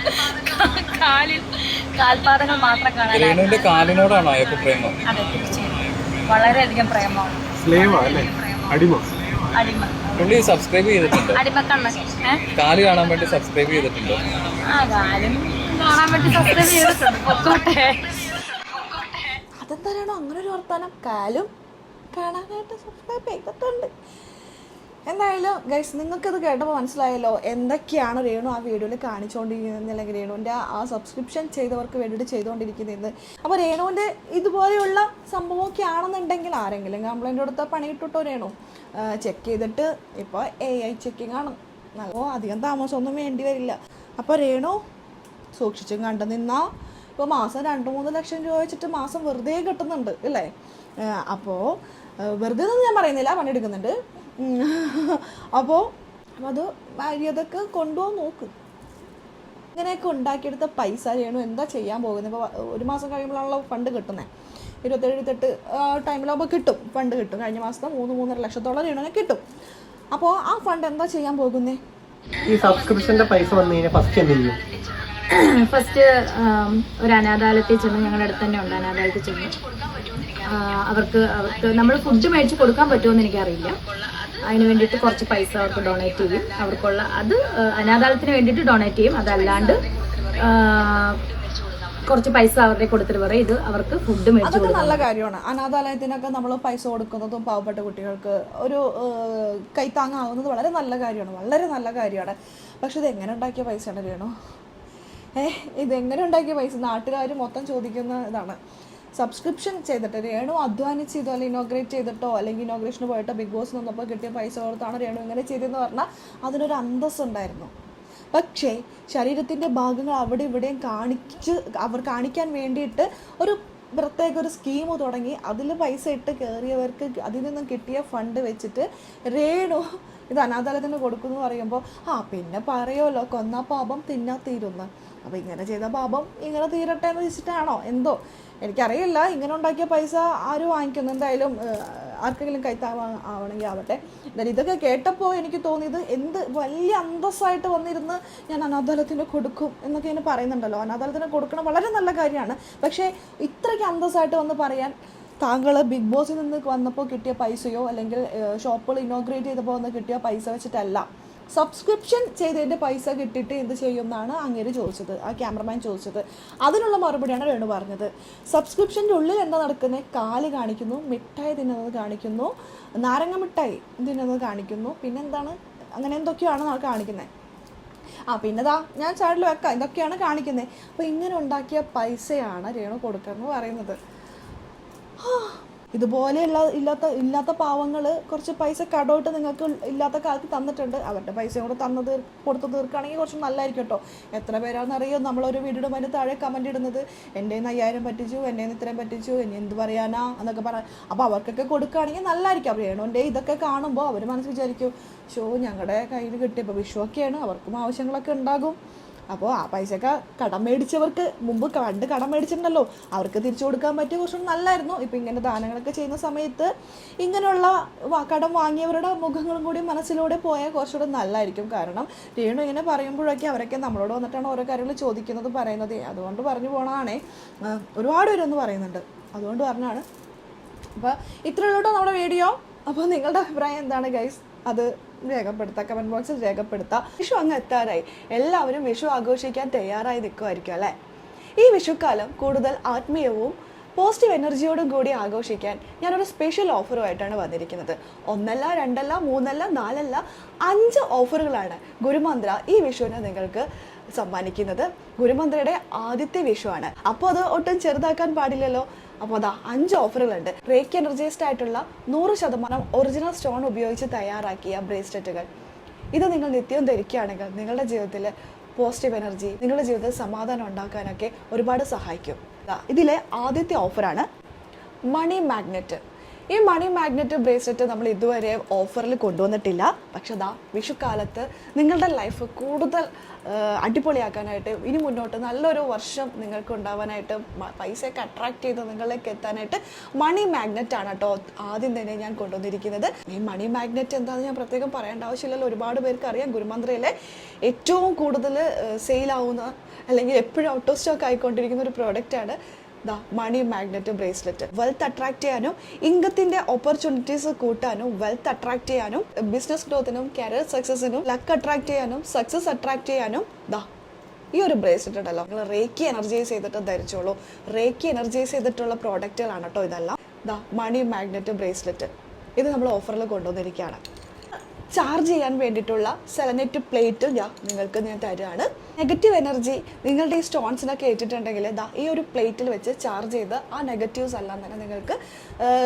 കാൽപാദങ്ങൾ മാത്രം കാണാൻ. രേണുവിന്റെ കാലിനോടാണോ അയാൾക്ക് പ്രേമം? അതെ, തീർച്ചയായും വളരെയധികം പ്രേമമാണ്. അടിമ പുള്ളി സബ്സ്ക്രൈബ് ചെയ്തിട്ടുണ്ടോ? അടിമക്കണ്ണ കാല് കാണാൻ വേണ്ടി സബ്സ്ക്രൈബ് ചെയ്തിട്ടുണ്ടോ? കാലും കാണാൻ വേണ്ടി സബ്സ്ക്രൈബ് ചെയ്തിട്ടുണ്ട്. പൊക്കോട്ടെ. അതെന്തായാലും അങ്ങനെ ഒരു വർത്താനം, കാലും കാണാനായിട്ട് സബ്സ്ക്രൈബ് ചെയ്തിട്ടുണ്ട്. എന്തായാലും ഗൈസ്, നിങ്ങൾക്കത് കേട്ടപ്പോൾ മനസ്സിലായല്ലോ എന്തൊക്കെയാണ് രേണു ആ വീഡിയോയിൽ കാണിച്ചുകൊണ്ടിരിക്കുന്നത്, അല്ലെങ്കിൽ രേണുവിൻ്റെ ആ സബ്സ്ക്രിപ്ഷൻ ചെയ്തവർക്ക് വേണ്ടിയിട്ട് ചെയ്തുകൊണ്ടിരിക്കുന്നത്. അപ്പോൾ രേണുവിൻ്റെ ഇതുപോലെയുള്ള സംഭവമൊക്കെ ആണെന്നുണ്ടെങ്കിൽ ആരെങ്കിലും കംപ്ലൈൻറ്റ് കൊടുത്താൽ പണിയിട്ടിട്ടോ രേണു ചെക്ക് ചെയ്തിട്ട്. ഇപ്പോൾ AI ചെക്കിംഗ് ആണ്, അധികം താമസമൊന്നും വേണ്ടി വരില്ല. അപ്പോൾ രേണു സൂക്ഷിച്ചും കണ്ടു നിന്നാൽ ഇപ്പോൾ മാസം 2-3 ലക്ഷം രൂപ വെച്ചിട്ട് മാസം വെറുതെ കിട്ടുന്നുണ്ട് അല്ലേ? അപ്പോൾ വെറുതെ ഒന്നും ഞാൻ പറയുന്നില്ല, പണിയെടുക്കുന്നുണ്ട്. അപ്പോൾ അത് മര്യാദക്ക് കൊണ്ടുപോകാൻ നോക്ക്. ഇങ്ങനെയൊക്കെ ഉണ്ടാക്കിയെടുത്ത പൈസ രേണു എന്താ ചെയ്യാൻ പോകുന്നത്? ഇപ്പോൾ 1 മാസം കഴിയുമ്പോഴാണല്ലോ ഫണ്ട് കിട്ടുന്നത്. 27-28 ടൈമിലാകുമ്പോൾ കിട്ടും, ഫണ്ട് കിട്ടും. കഴിഞ്ഞ മാസത്തെ 3-3.5 ലക്ഷത്തോളം രേണുവിനെ കിട്ടും. അപ്പോൾ ആ ഫണ്ട് എന്താ ചെയ്യാൻ പോകുന്നേ? ഈ സബ്സ്ക്രിപ്ഷന്റെ പൈസ വന്നു കഴിഞ്ഞാൽ ഫസ്റ്റ് എന്ത് ചെയ്യും? ഫസ്റ്റ് ഒരു അനാഥാലയത്തിൽ ചെന്ന്, ഞങ്ങളുടെ അടുത്ത് തന്നെ ഉണ്ട് അനാഥാലയത്തിൽ ചെന്ന് അവർക്ക് നമ്മൾ ഫുഡ് മേടിച്ച് കൊടുക്കാൻ പറ്റുമെന്ന് എനിക്കറിയില്ല. അതിന് വേണ്ടിയിട്ട് കുറച്ച് പൈസ അവർക്ക് ഡൊണേറ്റ് ചെയ്യും. അവർക്കുള്ള അത് അനാഥാലയത്തിന് വേണ്ടിയിട്ട് ഡൊണേറ്റ് ചെയ്യും. അതല്ലാണ്ട് കുറച്ച് പൈസ അവരുടെ കൊടുത്തിട്ട് പറയും ഇത് അവർക്ക് ഫുഡ് മേടിച്ച് കൊടുക്കും. നല്ല കാര്യമാണ്. അനാഥാലയത്തിനൊക്കെ നമ്മൾ പൈസ കൊടുക്കുന്നതും പാവപ്പെട്ട കുട്ടികൾക്ക് ഒരു കൈത്താങ്ങാവുന്നത് വളരെ നല്ല കാര്യമാണ്, വളരെ നല്ല കാര്യമാണ്. പക്ഷെ ഇത് എങ്ങനെ ഉണ്ടാക്കിയ പൈസയാണ് രേണു? ഇതെങ്ങനെ ഉണ്ടാക്കിയ പൈസ? നാട്ടുകാർ മൊത്തം ചോദിക്കുന്ന ഇതാണ്. സബ്സ്ക്രിപ്ഷൻ ചെയ്തിട്ട് രേണു അധ്വാനിച്ച് ഇതുപോലെ ഇനോഗ്രേറ്റ് ചെയ്തിട്ടോ അല്ലെങ്കിൽ ഇനോഗ്രേഷന് പോയിട്ടോ ബിഗ് ബോസ് നിന്നപ്പോൾ കിട്ടിയ പൈസ കൊടുത്താണ് രേണു ഇങ്ങനെ ചെയ്തതെന്ന് പറഞ്ഞാൽ അതിനൊരു അന്തസ്സുണ്ടായിരുന്നു. പക്ഷേ ശരീരത്തിൻ്റെ ഭാഗങ്ങൾ അവിടെ ഇവിടെയും കാണിക്കാൻ വേണ്ടിയിട്ട് ഒരു പ്രത്യേക ഒരു സ്കീം തുടങ്ങി. അതിൽ പൈസ ഇട്ട് കയറിയവർക്ക് അതിൽ നിന്നും കിട്ടിയ ഫണ്ട് വെച്ചിട്ട് രേണു ഇത് അനാഥാലയത്തിന് കൊടുക്കുമെന്ന് പറയുമ്പോൾ പിന്നെ പറയുമല്ലോ കൊന്ന പാപം തിന്നാ തീരുന്ന. അപ്പോൾ ഇങ്ങനെ ചെയ്ത പാപം ഇങ്ങനെ തീരട്ടെ എന്ന് വെച്ചിട്ടാണോ എന്തോ എനിക്കറിയില്ല. ഇങ്ങനെ ഉണ്ടാക്കിയ പൈസ ആരും വാങ്ങിക്കുന്നു. എന്തായാലും ആർക്കെങ്കിലും ആവണമെങ്കിൽ ആവട്ടെ. എന്തായാലും ഇതൊക്കെ കേട്ടപ്പോൾ എനിക്ക് തോന്നിയത് എന്ത് വലിയ അന്തസ്സായിട്ട് വന്നിരുന്ന് ഞാൻ അനാഥാലയത്തിന് കൊടുക്കും എന്നൊക്കെ ഇങ്ങനെ പറയുന്നുണ്ടല്ലോ. അനാഥാലയത്തിന് കൊടുക്കണം വളരെ നല്ല കാര്യമാണ്. പക്ഷേ ഇത്രയ്ക്ക് അന്തസ്സായിട്ട് വന്ന് പറയാൻ താങ്കൾ ബിഗ് ബോസിൽ നിന്ന് വന്നപ്പോൾ കിട്ടിയ പൈസയോ അല്ലെങ്കിൽ ഷോപ്പുകൾ ഇനോഗ്രേറ്റ് ചെയ്തപ്പോൾ വന്ന് കിട്ടിയ പൈസ വെച്ചിട്ടല്ല, സബ്സ്ക്രിപ്ഷൻ ചെയ്തതിൻ്റെ പൈസ കിട്ടിയിട്ട് എന്ത് ചെയ്യുമെന്നാണ് അങ്ങേര് ചോദിച്ചത്, ആ ക്യാമറമാൻ ചോദിച്ചത്. അതിനുള്ള മറുപടിയാണ് രേണു പറഞ്ഞത്. സബ്സ്ക്രിപ്ഷൻ്റെ ഉള്ളിൽ എന്താ നടക്കുന്നത്? കാല് കാണിക്കുന്നു, മിഠായി തിന്നുന്നത് കാണിക്കുന്നു, നാരങ്ങ മിഠായി തിന്നുന്നത് കാണിക്കുന്നു, പിന്നെന്താണ് അങ്ങനെ എന്തൊക്കെയാണ് കാണിക്കുന്നത്. പിന്നെതാ ഞാൻ ചാനലിൽ വെക്കാം, ഇതൊക്കെയാണ് കാണിക്കുന്നത്. അപ്പോൾ ഇങ്ങനെ ഉണ്ടാക്കിയ പൈസയാണ് രേണു കൊടുക്കുന്നത് പറയുന്നത്. ഇതുപോലെ ഇല്ലാത്ത പാവങ്ങൾ കുറച്ച് പൈസ കടോട്ട് നിങ്ങൾക്ക് ഇല്ലാത്ത കാലത്ത് തന്നിട്ടുണ്ട്. അവരുടെ പൈസയും കൂടെ കൊടുത്തു തീർക്കുകയാണെങ്കിൽ കുറച്ച് നല്ലതായിരിക്കും കേട്ടോ. എത്ര പേരാണെന്നറിയോ നമ്മളൊരു വീഡിയോയുടെ അതിന് താഴെ കമൻറ്റ് ഇടുന്നത്, എൻ്റെ 5000 പറ്റിച്ചു, എൻ്റെ ഇത്രയും പറ്റിച്ചു, എന്നെ എന്ത് പറയാനാ എന്നൊക്കെ പറയാം. അപ്പോൾ അവർക്കൊക്കെ കൊടുക്കുകയാണെങ്കിൽ നല്ലതായിരിക്കും. അവർ രേണുവിൻ്റെ ഇതൊക്കെ കാണുമ്പോൾ അവർ മനസ്സിൽ വിചാരിക്കും, ഞങ്ങളുടെ കയ്യിൽ കിട്ടിയപ്പോൾ വിഷുവൊക്കെയാണ്, അവർക്കും ആവശ്യങ്ങളൊക്കെ ഉണ്ടാകും. അപ്പോൾ ആ പൈസയൊക്കെ കടം മേടിച്ചവർക്ക് മുമ്പ് കടം മേടിച്ചിട്ടുണ്ടല്ലോ, അവർക്ക് തിരിച്ചു കൊടുക്കാൻ പറ്റിയ കുറച്ചും നല്ലായിരുന്നു. ഇപ്പം ഇങ്ങനെ ദാനങ്ങളൊക്കെ ചെയ്യുന്ന സമയത്ത് ഇങ്ങനെയുള്ള കടം വാങ്ങിയവരുടെ മുഖങ്ങളും കൂടി മനസ്സിലൂടെ പോയാൽ കുറച്ചുകൂടെ നല്ലതായിരിക്കും. കാരണം രേണു ഇങ്ങനെ പറയുമ്പോഴൊക്കെ അവരൊക്കെ നമ്മളോട് വന്നിട്ടാണ് ഓരോ കാര്യങ്ങൾ ചോദിക്കുന്നത് പറയുന്നത്. അതുകൊണ്ട് പറഞ്ഞു പോകണതാണേ, ഒരുപാട് പേരൊന്ന് പറയുന്നുണ്ട്, അതുകൊണ്ട് പറഞ്ഞാണ്. അപ്പോൾ ഇത്രയുള്ളൂ നമ്മുടെ വീഡിയോ. അപ്പോൾ നിങ്ങളുടെ അഭിപ്രായം എന്താണ് ഗൈസ്? അത് രേഖപ്പെടുത്താം, കമൻറ്റ് ബോക്സിൽ രേഖപ്പെടുത്താം. വിഷു അങ്ങ് എത്താറായി, എല്ലാവരും വിഷു ആഘോഷിക്കാൻ തയ്യാറായി നിൽക്കുമായിരിക്കും അല്ലേ? ഈ വിഷുക്കാലം കൂടുതൽ ആത്മീയവും പോസിറ്റീവ് എനർജിയോടും കൂടി ആഘോഷിക്കാൻ ഞാനൊരു സ്പെഷ്യൽ ഓഫറുമായിട്ടാണ് വന്നിരിക്കുന്നത്. 1 അല്ല 2 അല്ല 3 അല്ല 4 അല്ല 5 ഓഫറുകളാണ് ഗുരുമന്ത്ര ഈ വിഷുവിന് നിങ്ങൾക്ക് സമ്മാനിക്കുന്നത്. ഗുരുമന്ത്രയുടെ ആദ്യത്തെ വിഷുവാണ്, അപ്പോൾ അത് ഒട്ടും ചെറുതാക്കാൻ പാടില്ലല്ലോ. അപ്പോൾ അതാ 5 ഓഫറുകളുണ്ട്. റേക്കി എനർജൈസ്ഡ് ആയിട്ടുള്ള 100% ഒറിജിനൽ സ്റ്റോൺ ഉപയോഗിച്ച് തയ്യാറാക്കിയ ബ്രേസ്ലെറ്റുകൾ. ഇത് നിങ്ങൾ നിത്യവും ധരിക്കുകയാണെങ്കിൽ നിങ്ങളുടെ ജീവിതത്തിൽ പോസിറ്റീവ് എനർജി, നിങ്ങളുടെ ജീവിതത്തിൽ സമാധാനം ഉണ്ടാക്കാനൊക്കെ ഒരുപാട് സഹായിക്കും. ഇതിലെ ആദ്യത്തെ ഓഫറാണ് മണി മാഗ്നറ്റ്. ഈ മണി മാഗ്നറ്റ് ബ്രേസ്ലെറ്റ് നമ്മൾ ഇതുവരെ ഓഫറിൽ കൊണ്ടുവന്നിട്ടില്ല. പക്ഷെ അതാ വിഷുക്കാലത്ത് നിങ്ങളുടെ ലൈഫ് കൂടുതൽ അടിപൊളിയാക്കാനായിട്ട്, ഇനി മുന്നോട്ട് നല്ലൊരു വർഷം നിങ്ങൾക്ക് ഉണ്ടാവാനായിട്ട്, പൈസയൊക്കെ അട്രാക്ട് ചെയ്ത് നിങ്ങളിലേക്ക് എത്താനായിട്ട് മണി മാഗ്നറ്റ് ആണ് കേട്ടോ ആദ്യം തന്നെ ഞാൻ കൊണ്ടുവന്നിരിക്കുന്നത്. ഈ മണി മാഗ്നറ്റ് എന്താണെന്ന് ഞാൻ പ്രത്യേകം പറയേണ്ട ആവശ്യമില്ലല്ലോ, ഒരുപാട് പേർക്ക് അറിയാം. ഗുരുമന്ത്രയിലെ ഏറ്റവും കൂടുതൽ സെയിലാവുന്ന അല്ലെങ്കിൽ എപ്പോഴും ഔട്ട് ഓഫ് സ്റ്റോക്ക് ആയിക്കൊണ്ടിരിക്കുന്ന ഒരു പ്രോഡക്റ്റാണ് money magnet bracelet. Wealth attract ചെയ്യാനും ഇൻകത്തിന്റെ ഓപ്പർച്യൂണിറ്റീസ് കൂട്ടാനും വെൽത്ത് അട്രാക്ട് ചെയ്യാനും ബിസിനസ് ഗ്രോത്തിനും കരിയർ സക്സസിനും ലക്ക് അട്രാക്ട് ചെയ്യാനും സക്സസ് അട്രാക്ട് ചെയ്യാനും ഈ ഒരു ബ്രേസ്ലെറ്റ് ഉണ്ടല്ലോ നിങ്ങൾ റേക്കി എനർജൈസ് ചെയ്തിട്ട് ധരിച്ചോളൂ. റേക്കി എനർജൈസ് ചെയ്തിട്ടുള്ള പ്രോഡക്റ്റുകളാണ് കേട്ടോ ഇതെല്ലാം. മണി മാഗ്നറ്റ് ബ്രേസ്ലെറ്റ് ഇത് നമ്മൾ ഓഫറിൽ കൊണ്ടുവന്നിരിക്കുകയാണ്. ചാർജ് ചെയ്യാൻ വേണ്ടിയിട്ടുള്ള സെലനറ്റ് പ്ലേറ്റ് നിങ്ങൾക്ക് ഞാൻ തരുകയാണ്. നെഗറ്റീവ് എനർജി നിങ്ങളുടെ ഈ സ്റ്റോൺസിനൊക്കെ ഏറ്റിട്ടുണ്ടെങ്കിൽ ഈ ഒരു പ്ലേറ്റിൽ വെച്ച് ചാർജ് ചെയ്ത് ആ നെഗറ്റീവ്സ് എല്ലാം തന്നെ നിങ്ങൾക്ക്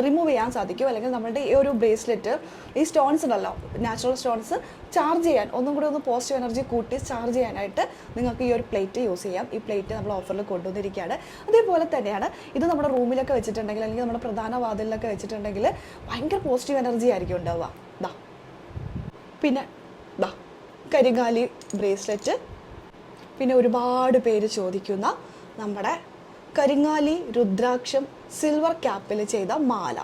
റിമൂവ് ചെയ്യാൻ സാധിക്കും. അല്ലെങ്കിൽ നമ്മുടെ ഈ ഒരു ബ്രേസ്ലെറ്റ് ഈ സ്റ്റോൺസ് ഉണ്ടല്ലോ, നാച്ചുറൽ സ്റ്റോൺസ് ചാർജ് ചെയ്യാൻ ഒന്നും കൂടി ഒന്ന് പോസിറ്റീവ് എനർജി കൂട്ടി ചാർജ് ചെയ്യാനായിട്ട് നിങ്ങൾക്ക് ഈ ഒരു പ്ലേറ്റ് യൂസ് ചെയ്യാം. ഈ പ്ലേറ്റ് നമ്മൾ ഓഫറിൽ കൊണ്ടുവന്നിരിക്കുകയാണ്. അതേപോലെ തന്നെയാണ് ഇത് നമ്മുടെ റൂമിലൊക്കെ വെച്ചിട്ടുണ്ടെങ്കിൽ അല്ലെങ്കിൽ നമ്മുടെ പ്രധാന വാതിലിലൊക്കെ വെച്ചിട്ടുണ്ടെങ്കിൽ ഭയങ്കര പോസിറ്റീവ് എനർജി ആയിരിക്കും ഉണ്ടാവുക. പിന്നെ കരിങ്ങാലി ബ്രേസ്ലെറ്റ്, പിന്നെ ഒരുപാട് പേര് ചോദിക്കുന്ന നമ്മുടെ കരിങ്ങാലി രുദ്രാക്ഷം സിൽവർ ക്യാപ്പിൽ ചെയ്ത മാല.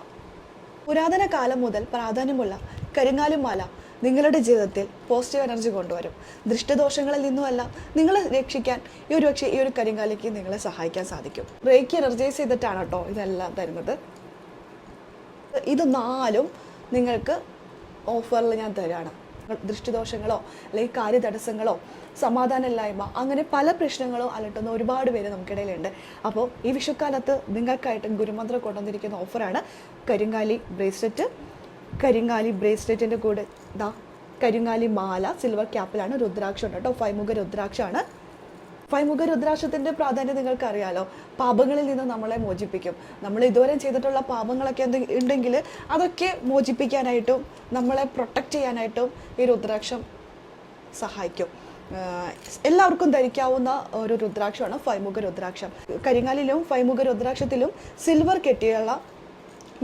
പുരാതന കാലം മുതൽ പ്രാധാന്യമുള്ള കരിങ്ങാലി മാല നിങ്ങളുടെ ജീവിതത്തിൽ പോസിറ്റീവ് എനർജി കൊണ്ടുവരും. ദൃഷ്ടിദോഷങ്ങളിൽ നിന്നുമല്ല നിങ്ങളെ രക്ഷിക്കാൻ ഈ ഒരു കരിങ്ങാലിക്ക് നിങ്ങളെ സഹായിക്കാൻ സാധിക്കും. റേക്കി എനർജൈസ് ചെയ്തിട്ടാണ് കേട്ടോ ഇതെല്ലാം തരുന്നത്. ഇത് 4 നിങ്ങൾക്ക് ഓഫറിൽ ഞാൻ തരാണ്. ദൃഷ്ടിദോഷങ്ങളോ അല്ലെങ്കിൽ കാര്യതടസ്സങ്ങളോ സമാധാനമില്ലായ്മ അങ്ങനെ പല പ്രശ്നങ്ങളോ അലട്ടുന്ന ഒരുപാട് പേര് നമുക്കിടയിലുണ്ട്. അപ്പോൾ ഈ വിഷുക്കാലത്ത് നിങ്ങൾക്കായിട്ട് ഗുരുമന്ത്ര കൊണ്ടുവന്നിരിക്കുന്ന ഓഫറാണ് കരിങ്ങാലി ബ്രേസ്ലെറ്റ്. കരിങ്ങാലി ബ്രേസ്ലെറ്റിൻ്റെ കൂടെ കരിങ്ങാലി മാല സിൽവർ ക്യാപ്പിലാണ്. രുദ്രാക്ഷം ഉണ്ട് കേട്ടോ, 5 മുഖ രുദ്രാക്ഷമാണ്. 5 മുഖ രുദ്രാക്ഷത്തിൻ്റെ പ്രാധാന്യം നിങ്ങൾക്കറിയാലോ. പാപങ്ങളിൽ നിന്ന് നമ്മളെ മോചിപ്പിക്കും. നമ്മൾ ഇതുവരെ ചെയ്തിട്ടുള്ള പാപങ്ങളൊക്കെ ഉണ്ടെങ്കിൽ അതൊക്കെ മോചിപ്പിക്കാനായിട്ടും നമ്മളെ പ്രൊട്ടക്റ്റ് ചെയ്യാനായിട്ടും ഈ രുദ്രാക്ഷം സഹായിക്കും. എല്ലാവർക്കും ധരിക്കാവുന്ന ഒരു രുദ്രാക്ഷമാണ് 5 മുഖ രുദ്രാക്ഷം. കരിങ്ങാലിലും 5 മുഖ രുദ്രാക്ഷത്തിലും സിൽവർ കെട്ടിയുള്ള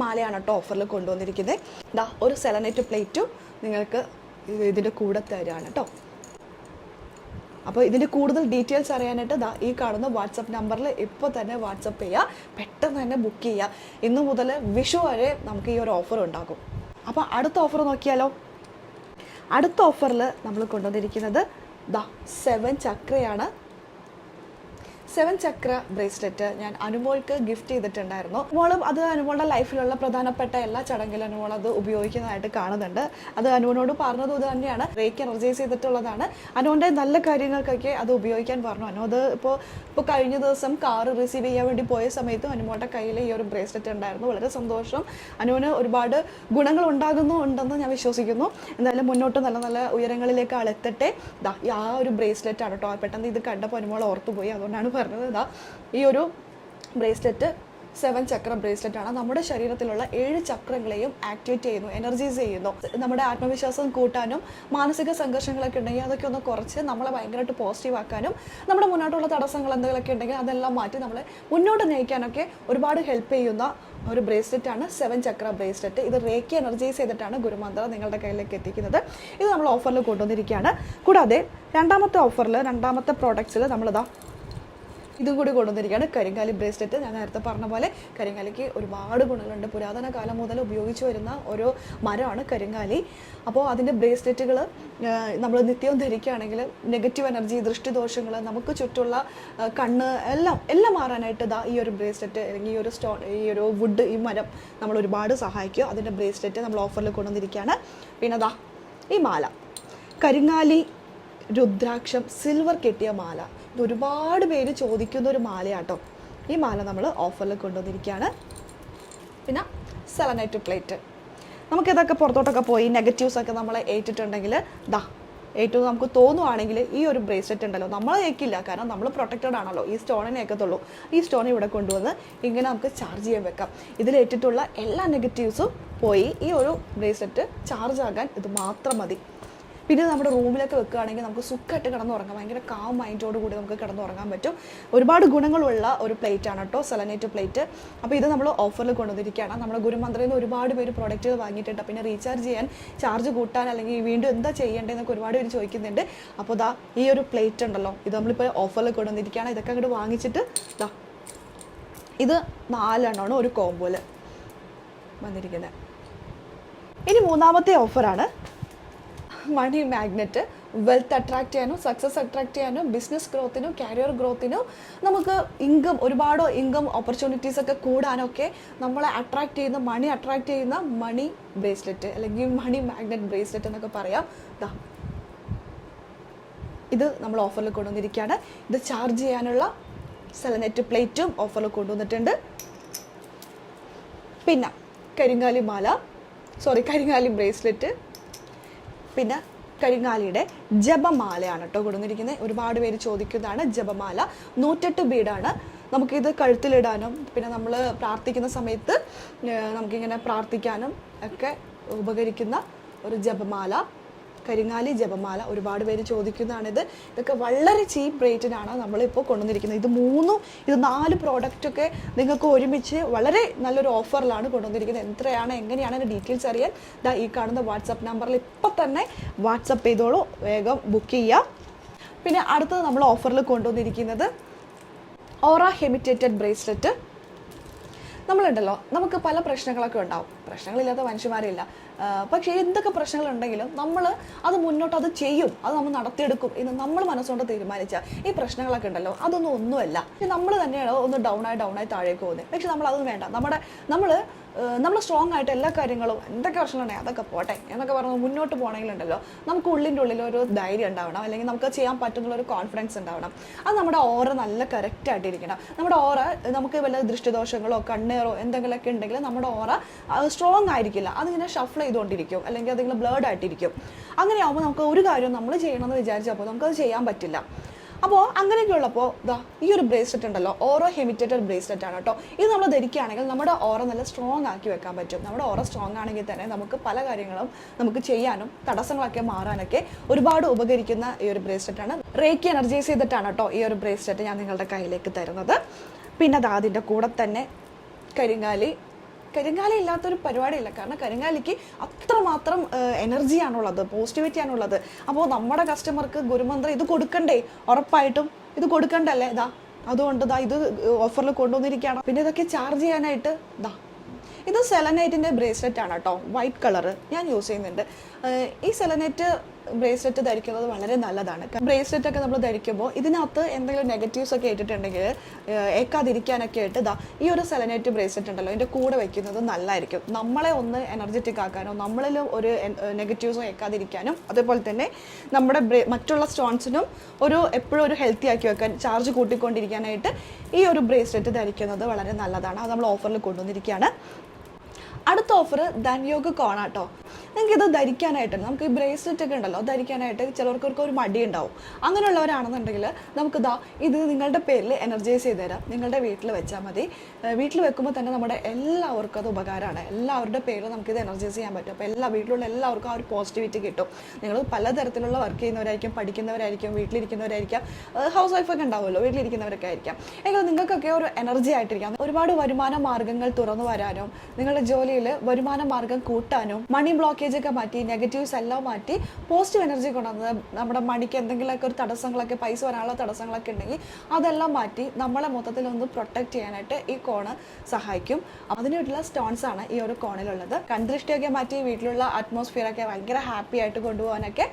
മാലയാണ് കേട്ടോ ഓഫറിൽ കൊണ്ടുവന്നിരിക്കുന്നത്. ഒരു സെലനൈറ്റ് പ്ലേറ്റും നിങ്ങൾക്ക് ഇതിൻ്റെ കൂടെ തരാണ് കേട്ടോ. അപ്പോൾ ഇതിൻ്റെ കൂടുതൽ ഡീറ്റെയിൽസ് അറിയാനായിട്ട് ഈ കാണുന്ന വാട്സപ്പ് നമ്പറിൽ ഇപ്പോൾ തന്നെ വാട്സപ്പ് ചെയ്യുക. പെട്ടെന്ന് തന്നെ ബുക്ക് ചെയ്യുക. ഇന്നു മുതൽ വിഷു വരെ നമുക്ക് ഈ ഒരു ഓഫർ ഉണ്ടാകും. അപ്പോൾ അടുത്ത ഓഫർ നോക്കിയാലോ. അടുത്ത ഓഫറിൽ നമ്മൾ കൊണ്ടുവന്നിരിക്കുന്നത് 7 ചക്രയാണ്. 7 ചക്ര ബ്രേസ്ലെറ്റ് ഞാൻ അനുമോൾക്ക് ഗിഫ്റ്റ് ചെയ്തിട്ടുണ്ടായിരുന്നു. അനുമോളും അത് അനുമോളുടെ ലൈഫിലുള്ള പ്രധാനപ്പെട്ട എല്ലാ ചടങ്ങിലും അനുമോൾ അത് ഉപയോഗിക്കുന്നതായിട്ട് കാണുന്നുണ്ട്. അത് അനുവിനോട് പറഞ്ഞത് ഇത് തന്നെയാണ്, റേക്കി എനർജൈസ് ചെയ്തിട്ടുള്ളതാണ്. അനുവിൻ്റെ നല്ല കാര്യങ്ങൾക്കൊക്കെ അത് ഉപയോഗിക്കാൻ പറഞ്ഞു. അനു അത് ഇപ്പോൾ കഴിഞ്ഞ ദിവസം കാറ് റിസീവ് ചെയ്യാൻ വേണ്ടി പോയ സമയത്തും അനുമോളുടെ കയ്യിൽ ഈ ഒരു ബ്രേസ്ലെറ്റ് ഉണ്ടായിരുന്നു. വളരെ സന്തോഷം. അനുവിന് ഒരുപാട് ഗുണങ്ങൾ ഉണ്ടെന്ന് ഞാൻ വിശ്വസിക്കുന്നു. എന്തായാലും മുന്നോട്ട് നല്ല നല്ല ഉയരങ്ങളിലേക്ക് ആളെത്തട്ടെ. ആ ഒരു ബ്രേസ്ലെറ്റ് ആണ് കേട്ടോ. പെട്ടെന്ന് ഇത് കണ്ടപ്പോൾ അനുമോൾ ഓർത്തുപോയി, അതുകൊണ്ടാണ് പറഞ്ഞത്. ഈ ഒരു ബ്രേസ്ലെറ്റ് 7 ചക്ര ബ്രേസ്ലെറ്റ് ആണ്. നമ്മുടെ ശരീരത്തിലുള്ള 7 ചക്രങ്ങളെയും ആക്ടിവേറ്റ് ചെയ്യുന്നു, എനർജൈസ് ചെയ്യുന്നു. നമ്മുടെ ആത്മവിശ്വാസം കൂട്ടാനും മാനസിക സംഘർഷങ്ങളൊക്കെ ഉണ്ടെങ്കിൽ അതൊക്കെ ഒന്ന് കുറച്ച് നമ്മളെ ഭയങ്കരമായിട്ട് പോസിറ്റീവ് ആക്കാനും നമ്മുടെ മുന്നോട്ടുള്ള തടസ്സങ്ങൾ എന്തെങ്കിലുമൊക്കെ ഉണ്ടെങ്കിൽ അതെല്ലാം മാറ്റി നമ്മളെ മുന്നോട്ട് നയിക്കാനൊക്കെ ഒരുപാട് ഹെൽപ്പ് ചെയ്യുന്ന ഒരു ബ്രേസ്ലെറ്റ് ആണ് 7 ചക്ര ബ്രേസ്ലെറ്റ്. ഇത് റേക്കി എനർജൈസ് ചെയ്തിട്ടാണ് ഗുരുമന്ത്ര നിങ്ങളുടെ കയ്യിലേക്ക് എത്തിക്കുന്നത്. ഇത് നമ്മൾ ഓഫറിൽ കൊണ്ടുവന്നിരിക്കുകയാണ്. കൂടാതെ രണ്ടാമത്തെ ഓഫറിൽ രണ്ടാമത്തെ പ്രോഡക്ട്സിൽ നമ്മളിതാ ഇതും കൂടി കൊണ്ടുവന്നിരിക്കുകയാണ്. കരിങ്ങാലി ബ്രേസ്ലെറ്റ്. ഞാൻ നേരത്തെ പറഞ്ഞ പോലെ കരിങ്ങാലിക്ക് ഒരുപാട് ഗുണങ്ങളുണ്ട്. പുരാതന കാലം മുതൽ ഉപയോഗിച്ചു വരുന്ന ഒരു മരമാണ് കരിങ്ങാലി. അപ്പോൾ അതിൻ്റെ ബ്രേസ്ലെറ്റുകൾ നമ്മൾ നിത്യവും ധരിക്കുകയാണെങ്കിൽ നെഗറ്റീവ് എനർജി, ദൃഷ്ടിദോഷങ്ങൾ, നമുക്ക് ചുറ്റുള്ള കണ്ണ് എല്ലാം മാറാനായിട്ട് ഈ ഒരു ബ്രേസ്ലെറ്റ് അല്ലെങ്കിൽ ഈ ഒരു സ്റ്റോൺ, ഈ ഒരു വുഡ്, ഈ മരം നമ്മൾ ഒരുപാട് സഹായിക്കും. അതിൻ്റെ ബ്രേസ്ലെറ്റ് നമ്മൾ ഓഫറിൽ കൊണ്ടുവന്നിരിക്കുകയാണ്. പിന്നെ ഈ മാല കരിങ്ങാലി രുദ്രാക്ഷം സിൽവർ കെട്ടിയ മാല. ഇത് ഒരുപാട് പേര് ചോദിക്കുന്ന ഒരു മാലയാട്ടോ. ഈ മാല നമ്മൾ ഓഫറിൽ കൊണ്ടുവന്നിരിക്കുകയാണ്. പിന്നെ സെലനൈറ്റ് പ്ലേറ്റ്, നമുക്കിതൊക്കെ പുറത്തോട്ടൊക്കെ പോയി നെഗറ്റീവ്സൊക്കെ നമ്മൾ ഏറ്റിട്ടുണ്ടെങ്കിൽ ഏറ്റവും നമുക്ക് തോന്നുവാണെങ്കിൽ ഈ ഒരു ബ്രേസ്ലെറ്റ് ഉണ്ടല്ലോ, നമ്മൾ ഏക്കില്ല, കാരണം നമ്മൾ പ്രൊട്ടക്റ്റഡ് ആണല്ലോ, ഈ സ്റ്റോണിനെ ഏക്കത്തുള്ളൂ. ഈ സ്റ്റോൺ ഇവിടെ കൊണ്ടുവന്ന് ഇങ്ങനെ നമുക്ക് ചാർജ് ചെയ്യാൻ വെക്കാം. ഇതിലേറ്റിട്ടുള്ള എല്ലാ നെഗറ്റീവ്സും പോയി ഈ ഒരു ബ്രേസ്ലെറ്റ് ചാർജ് ആകാൻ ഇത് മാത്രം മതി. പിന്നെ നമ്മുടെ റൂമിലൊക്കെ വെക്കുകയാണെങ്കിൽ നമുക്ക് സുഖമായിട്ട് കിടന്നുറങ്ങാം, ഭയങ്കര കാം മൈൻഡോട് കൂടി നമുക്ക് കിടന്നുറങ്ങാൻ പറ്റും. ഒരുപാട് ഗുണങ്ങളുള്ള ഒരു പ്ലേറ്റ് ആണ് കേട്ടോ സെലനൈറ്റ് പ്ലേറ്റ്. അപ്പോൾ ഇത് നമ്മൾ ഓഫറിൽ കൊണ്ടുവന്നിരിക്കുകയാണ്. നമ്മുടെ ഗുരുമന്ത്രയിൽ നിന്ന് ഒരുപാട് പേര് പ്രോഡക്റ്റുകൾ വാങ്ങിയിട്ടുണ്ട്. പിന്നെ റീചാർജ് ചെയ്യാൻ, ചാർജ് കൂട്ടാൻ അല്ലെങ്കിൽ വീണ്ടും എന്താ ചെയ്യേണ്ടതെന്നൊക്കെ ഒരുപാട് പേര് ചോദിക്കുന്നുണ്ട്. അപ്പോൾ ഈ ഒരു പ്ലേറ്റ് ഉണ്ടല്ലോ, ഇത് നമ്മളിപ്പോൾ ഓഫറിൽ കൊണ്ടുവന്നിരിക്കുകയാണ്. ഇതൊക്കെ അങ്ങോട്ട് വാങ്ങിച്ചിട്ട് ഇത് 4 എണ്ണമാണ് ഒരു കോമ്പോയിൽ വന്നിരിക്കുന്നത്. ഇനി മൂന്നാമത്തെ ഓഫറാണ് മണി മാഗ്നറ്റ്. വെൽത്ത് അട്രാക്ട് ചെയ്യാനും സക്സസ് അട്രാക്ട് ചെയ്യാനും ബിസിനസ് ഗ്രോത്തിനും കരിയർ ഗ്രോത്തിനും നമുക്ക് ഒരുപാട് ഇൻകം ഓപ്പർച്യൂണിറ്റീസ് ഒക്കെ കൂടാനൊക്കെ നമ്മളെ അട്രാക്ട് ചെയ്യുന്ന മണി അട്രാക്ട് ചെയ്യുന്ന മണി ബ്രേസ്ലെറ്റ് അല്ലെങ്കിൽ മണി മാഗ്നറ്റ് ബ്രേസ്ലെറ്റ് എന്നൊക്കെ പറയാം. ഇത് നമ്മൾ ഓഫറിൽ കൊണ്ടുവന്നിരിക്കുകയാണ്. ഇത് ചാർജ് ചെയ്യാനുള്ള സെലനൈറ്റ് പ്ലേറ്റും ഓഫറിൽ കൊണ്ടുവന്നിട്ടുണ്ട്. പിന്നെ കരിങ്കാലി ബ്രേസ്ലെറ്റ്, പിന്നെ കരിങ്ങാലിയുടെ ജപമാലയാണ് കേട്ടോ കൊണ്ടുവന്നിരിക്കുന്നത്. ഒരുപാട് പേര് ചോദിക്കുന്നതാണ് ജപമാല. 108 ബീഡാണ്. നമുക്കിത് കഴുത്തിലിടാനും പിന്നെ നമ്മൾ പ്രാർത്ഥിക്കുന്ന സമയത്ത് നമുക്കിങ്ങനെ പ്രാർത്ഥിക്കാനും ഒക്കെ ഉപകരിക്കുന്ന ഒരു ജപമാല, കരിങ്ങാലി ജപമാല. ഒരുപാട് പേര് ചോദിക്കുന്നതാണിത്. ഇതൊക്കെ വളരെ ചീപ്പ് റേറ്റിനാണ് നമ്മളിപ്പോൾ കൊണ്ടുവന്നിരിക്കുന്നത്. ഇത് 4 പ്രോഡക്റ്റൊക്കെ നിങ്ങൾക്ക് ഒരുമിച്ച് വളരെ നല്ലൊരു ഓഫറിലാണ് കൊണ്ടുവന്നിരിക്കുന്നത്. എങ്ങനെയാണ് അതിൻ്റെ ഡീറ്റെയിൽസ് അറിയാൻ ഈ കാണുന്ന വാട്സപ്പ് നമ്പറിൽ ഇപ്പോൾ തന്നെ വാട്സപ്പ് ചെയ്തോളൂ, വേഗം ബുക്ക് ചെയ്യുക. പിന്നെ അടുത്തത് നമ്മൾ ഓഫറിൽ കൊണ്ടുവന്നിരിക്കുന്നത് ഓറ ഹെമിറ്റേറ്റഡ് ബ്രേസ്ലെറ്റ്. നമ്മളുണ്ടല്ലോ, നമുക്ക് പല പ്രശ്നങ്ങളൊക്കെ ഉണ്ടാവും, പ്രശ്നങ്ങളില്ലാത്ത മനുഷ്യന്മാരില്ല. പക്ഷേ എന്തൊക്കെ പ്രശ്നങ്ങളുണ്ടെങ്കിലും നമ്മൾ അത് മുന്നോട്ട് അത് ചെയ്യും, അത് നമ്മൾ നടത്തിയെടുക്കും എന്ന് നമ്മൾ മനസ്സുകൊണ്ട് തീരുമാനിച്ചാൽ ഈ പ്രശ്നങ്ങളൊക്കെ ഉണ്ടല്ലോ ഒന്നുമല്ല. നമ്മൾ തന്നെയാണ് ഒന്ന് ഡൗൺ ആയി താഴേക്ക് പോകുന്നത്. പക്ഷെ നമ്മളതൊന്നും വേണ്ട. നമ്മൾ സ്ട്രോങ് ആയിട്ട് എല്ലാ കാര്യങ്ങളും എന്തൊക്കെ പ്രശ്നങ്ങളുണ്ടെങ്കിൽ അതൊക്കെ പോട്ടെ എന്നൊക്കെ പറഞ്ഞ് മുന്നോട്ട് പോകണമെങ്കിലുണ്ടല്ലോ നമുക്ക് ഉള്ളിൽ ഒരു ധൈര്യം ഉണ്ടാവണം, അല്ലെങ്കിൽ നമുക്ക് ചെയ്യാൻ പറ്റുന്നുള്ള ഒരു കോൺഫിഡൻസ് ഉണ്ടാവണം. അത് നമ്മുടെ ഓറ നല്ല കറക്റ്റ് ആയിട്ടിരിക്കണം. നമ്മുടെ ഓറ നമുക്ക് വല്ല ദൃഷ്ടിദോഷങ്ങളോ കണ്ണേറോ എന്തെങ്കിലുമൊക്കെ ഉണ്ടെങ്കിൽ നമ്മുടെ ഓറ സ്ട്രോങ് ആയിരിക്കില്ല, അതിങ്ങനെ ഷഫിൾ ചെയ്തുകൊണ്ടിരിക്കും, അല്ലെങ്കിൽ അതിങ്ങനെ ബ്ലേഡ് ആയിട്ടിരിക്കും. അങ്ങനെയാകുമ്പോൾ നമുക്ക് ഒരു കാര്യം നമ്മൾ ചെയ്യണമെന്ന് വിചാരിച്ചപ്പോൾ നമുക്കത് ചെയ്യാൻ പറ്റില്ല. അപ്പോൾ അങ്ങനെയൊക്കെ ഉള്ളപ്പോൾ ഈ ഒരു ബ്രേസ്ലെറ്റ് ഉണ്ടല്ലോ, ഓറോ ഹെമിറ്റേറ്റഡ് ബ്രേസ്ലെറ്റ് ആണ് കേട്ടോ. ഇത് നമ്മൾ ധരിക്കുകയാണെങ്കിൽ നമ്മുടെ ഓറ നല്ല സ്ട്രോങ് ആക്കി വെക്കാൻ പറ്റും. നമ്മുടെ ഓറ സ്ട്രോങ് ആണെങ്കിൽ തന്നെ നമുക്ക് പല കാര്യങ്ങളും നമുക്ക് ചെയ്യാനും തടസ്സങ്ങളൊക്കെ മാറാനൊക്കെ ഒരുപാട് ഉപകരിക്കുന്ന ഈ ഒരു ബ്രേസ്ലെറ്റ് ആണ്. റേക്കി എനർജൈസ് ചെയ്തിട്ടാണ് കേട്ടോ ഈ ഒരു ബ്രേസ്ലെറ്റ് ഞാൻ നിങ്ങളുടെ കയ്യിലേക്ക് തരുന്നത്. പിന്നെ അതിൻ്റെ കൂടെ തന്നെ കരിങ്കാലി ഇല്ലാത്തൊരു പരിപാടിയില്ല. കാരണം കരിങ്കാലിക്ക് അത്രമാത്രം എനർജിയാണുള്ളത്, പോസിറ്റിവിറ്റിയാണുള്ളത്. അപ്പോൾ നമ്മുടെ കസ്റ്റമർക്ക് ഗുരുമന്ത്രം ഇത് കൊടുക്കണ്ടേ, ഉറപ്പായിട്ടും ഇത് കൊടുക്കണ്ടല്ലേ. അതുകൊണ്ട് ഇത് ഓഫറിൽ കൊണ്ടുവന്നിരിക്കുകയാണ്. പിന്നെ ഇതൊക്കെ ചാർജ് ചെയ്യാനായിട്ട് ഇത് സെലനൈറ്റിൻ്റെ ബ്രേസ്ലെറ്റ് ആണ് കേട്ടോ, വൈറ്റ് കളറ് ഞാൻ യൂസ് ചെയ്യുന്നുണ്ട്. ഈ സെലനൈറ്റ് ബ്രേസ്ലെറ്റ് ധരിക്കുന്നത് വളരെ നല്ലതാണ്. ബ്രേസ്ലെറ്റ് ഒക്കെ നമ്മൾ ധരിക്കുമ്പോൾ ഇതിനകത്ത് എന്തെങ്കിലും നെഗറ്റീവ്സ് ഒക്കെ ഇട്ടിട്ടുണ്ടെങ്കിൽ ഏക്കാതിരിക്കാനൊക്കെ ആയിട്ട് ഈ ഒരു സെലനൈറ്റ് ബ്രേസ്ലെറ്റ് ഉണ്ടല്ലോ ഇതിൻ്റെ കൂടെ വെക്കുന്നത് നല്ലതായിരിക്കും. നമ്മളെ ഒന്ന് എനർജറ്റിക് ആക്കാനോ നമ്മളിൽ ഒരു നെഗറ്റീവ്സോ ഏക്കാതിരിക്കാനും അതേപോലെ തന്നെ നമ്മുടെ മറ്റുള്ള സ്റ്റോൺസിനും എപ്പോഴും ഒരു ഹെൽത്തി ആക്കി വെക്കാൻ, ചാർജ് കൂട്ടിക്കൊണ്ടിരിക്കാനായിട്ട് ഈ ഒരു ബ്രേസ്ലെറ്റ് ധരിക്കുന്നത് വളരെ നല്ലതാണ്. അത് നമ്മൾ ഓഫറിൽ കൊണ്ടുവന്നിരിക്കുകയാണ്. അടുത്ത ഓഫർ ധൻയോഗ കോണാട്ടോ. നിങ്ങൾക്ക് ഇത് ധരിക്കാനായിട്ട്, നമുക്ക് ഈ ബ്രേസ്ലെറ്റ് ഒക്കെ ഉണ്ടല്ലോ ധരിക്കാനായിട്ട് ചിലർക്കൊക്കെ ഒരു മടി ഉണ്ടാവും. അങ്ങനെയുള്ളവരാണെന്നുണ്ടെങ്കിൽ നമുക്ക് ഇത് നിങ്ങളുടെ പേരിൽ എനർജൈസ് ചെയ്ത് തരാം. നിങ്ങളുടെ വീട്ടിൽ വെച്ചാൽ മതി. വീട്ടിൽ വെക്കുമ്പോൾ തന്നെ നമ്മുടെ എല്ലാവർക്കും അത് ഉപകാരമാണ്. എല്ലാവരുടെ പേരിൽ നമുക്കിത് എനർജൈസ് ചെയ്യാൻ പറ്റും. അപ്പോൾ വീട്ടിലുള്ള എല്ലാവർക്കും ആ ഒരു പോസിറ്റിവിറ്റി കിട്ടും. നിങ്ങൾ പലതരത്തിലുള്ള വർക്ക് ചെയ്യുന്നവരായിരിക്കും, പഠിക്കുന്നവരായിരിക്കും, വീട്ടിലിരിക്കുന്നവരായിരിക്കാം, ഹൗസ് വൈഫൊക്കെ ഉണ്ടാവുമല്ലോ, വീട്ടിലിരിക്കുന്നവരൊക്കെ ആയിരിക്കാം. എങ്കിലും നിങ്ങൾക്കൊക്കെ ഒരു എനർജി ആയിട്ടിരിക്കാം. ഒരുപാട് വരുമാന മാർഗ്ഗങ്ങൾ തുറന്നു വരാനും നിങ്ങളുടെ ജോലിയിൽ വരുമാന മാർഗ്ഗം കൂട്ടാനും മണി ബ്ലോക്കേജ് ഒക്കെ മാറ്റി നെഗറ്റീവ്സ് എല്ലാം മാറ്റി പോസിറ്റീവ് എനർജി കൊണ്ടുവന്നത് നമ്മുടെ മണിക്ക് എന്തെങ്കിലുമൊക്കെ ഒരു തടസ്സങ്ങളൊക്കെ, പൈസ വരാനുള്ള തടസ്സങ്ങളൊക്കെ ഉണ്ടെങ്കിൽ അതെല്ലാം മാറ്റി നമ്മളെ മൊത്തത്തിൽ ഒന്ന് പ്രൊട്ടക്ട് ചെയ്യാനായിട്ട് ഈ കോണ് സഹായിക്കും. അതിനുള്ള സ്റ്റോൺസ് ആണ് ഈ ഒരു കോണിലുള്ളത്. കൺദൃഷ്ടിയൊക്കെ മാറ്റി വീട്ടിലുള്ള അറ്റ്മോസ്ഫിയറൊക്കെ ഭയങ്കര ഹാപ്പി ആയിട്ട് കൊണ്ടുപോകാനൊക്കെ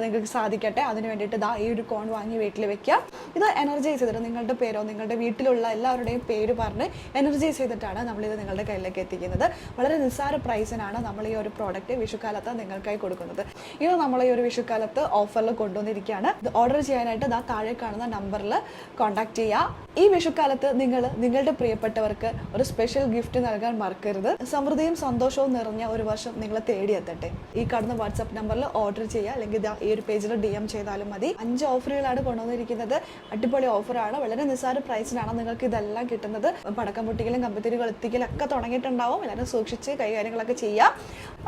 നിങ്ങൾക്ക് സാധിക്കട്ടെ. അതിന് വേണ്ടിയിട്ട് ഇതാ ഈ ഒരു കോൺ വാങ്ങി വീട്ടിൽ വെക്കുക. ഇത് എനർജൈസ് ചെയ്തിട്ട് നിങ്ങളുടെ പേരോ നിങ്ങളുടെ വീട്ടിലുള്ള എല്ലാവരുടെയും പേര് പറഞ്ഞ് എനർജൈസ് ചെയ്തിട്ടാണ് നമ്മളിത് നിങ്ങളുടെ കയ്യിലേക്ക് എത്തിക്കുന്നത്. വളരെ നിസ്സാര പ്രൈസിനാണ് നമ്മൾ ഈ ഒരു പ്രോഡക്റ്റ് വിഷുക്കാലത്ത് നിങ്ങൾക്കായി കൊടുക്കുന്നത്. ഇത് നമ്മൾ ഈ ഒരു വിഷുക്കാലത്ത് ഓഫറിൽ കൊണ്ടുവന്നിരിക്കുകയാണ്. ഇത് ഓർഡർ ചെയ്യാനായിട്ട് ഇതാ താഴെ കാണുന്ന നമ്പറിൽ കോൺടാക്ട് ചെയ്യുക. ഈ വിഷുക്കാലത്ത് നിങ്ങൾ നിങ്ങളുടെ പ്രിയപ്പെട്ടവർക്ക് ഒരു സ്പെഷ്യൽ ഗിഫ്റ്റ് നൽകാൻ മറക്കരുത്. സമൃദ്ധിയും സന്തോഷവും നിറഞ്ഞ ഒരു വർഷം നിങ്ങളെ തേടിയെത്തട്ടെ. ഈ കാണുന്ന വാട്സാപ്പ് നമ്പറിൽ ഓർഡർ ചെയ്യുക, അല്ലെങ്കിൽ ഈ ഒരു പേജിൽ DM ചെയ്താലും മതി. 5 ഓഫറുകളാണ് കൊണ്ടുവന്നിരിക്കുന്നത്. അടിപൊളി ഓഫറാണ്. വളരെ നിസ്സാര പ്രൈസിനാണ് നിങ്ങൾക്ക് ഇതെല്ലാം കിട്ടുന്നത്. പടക്കം പൊട്ടിക്കലും കമ്പത്തിരി കൊളുത്തിക്കലും ഒക്കെ തുടങ്ങിയിട്ടുണ്ടാവും. എല്ലാവരും സൂക്ഷിച്ച് കൈകാര്യങ്ങളൊക്കെ ചെയ്യുക.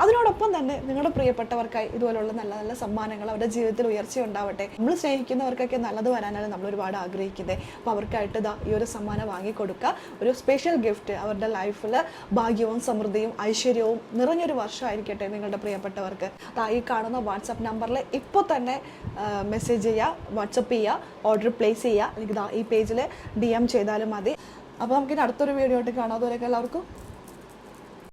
അതിനോടൊപ്പം തന്നെ നിങ്ങളുടെ പ്രിയപ്പെട്ടവർക്കായി ഇതുപോലുള്ള നല്ല നല്ല സമ്മാനങ്ങൾ അവരുടെ ജീവിതത്തിൽ ഉയർച്ച ഉണ്ടാവട്ടെ. നമ്മൾ സ്നേഹിക്കുന്നവർക്കൊക്കെ നല്ലത് വരാനാണ് നമ്മൾ ഒരുപാട് ആഗ്രഹിക്കുന്നത്. അപ്പോൾ അവർക്കായിട്ട് ഈ ഒരു സമ്മാനം വാങ്ങിക്കൊടുക്കുക. ഒരു സ്പെഷ്യൽ ഗിഫ്റ്റ് അവരുടെ ലൈഫിൽ ഭാഗ്യവും സമൃദ്ധിയും ഐശ്വര്യവും നിറഞ്ഞൊരു വർഷമായിരിക്കട്ടെ നിങ്ങളുടെ പ്രിയപ്പെട്ടവർക്ക്. ഈ കാണുന്ന വാട്സാപ്പ് നമ്പറിൽ ഇപ്പോൾ തന്നെ മെസ്സേജ് ചെയ്യുക, വാട്സപ്പ് ചെയ്യുക, ഓർഡർ പ്ലേസ് ചെയ്യുക, അല്ലെങ്കിൽ ഈ പേജിൽ DM ചെയ്താലും മതി. അപ്പോൾ നമുക്കിനി അടുത്തൊരു വീഡിയോ ആയിട്ട് കാണാം. അതുവരെയൊക്കെ എല്ലാവർക്കും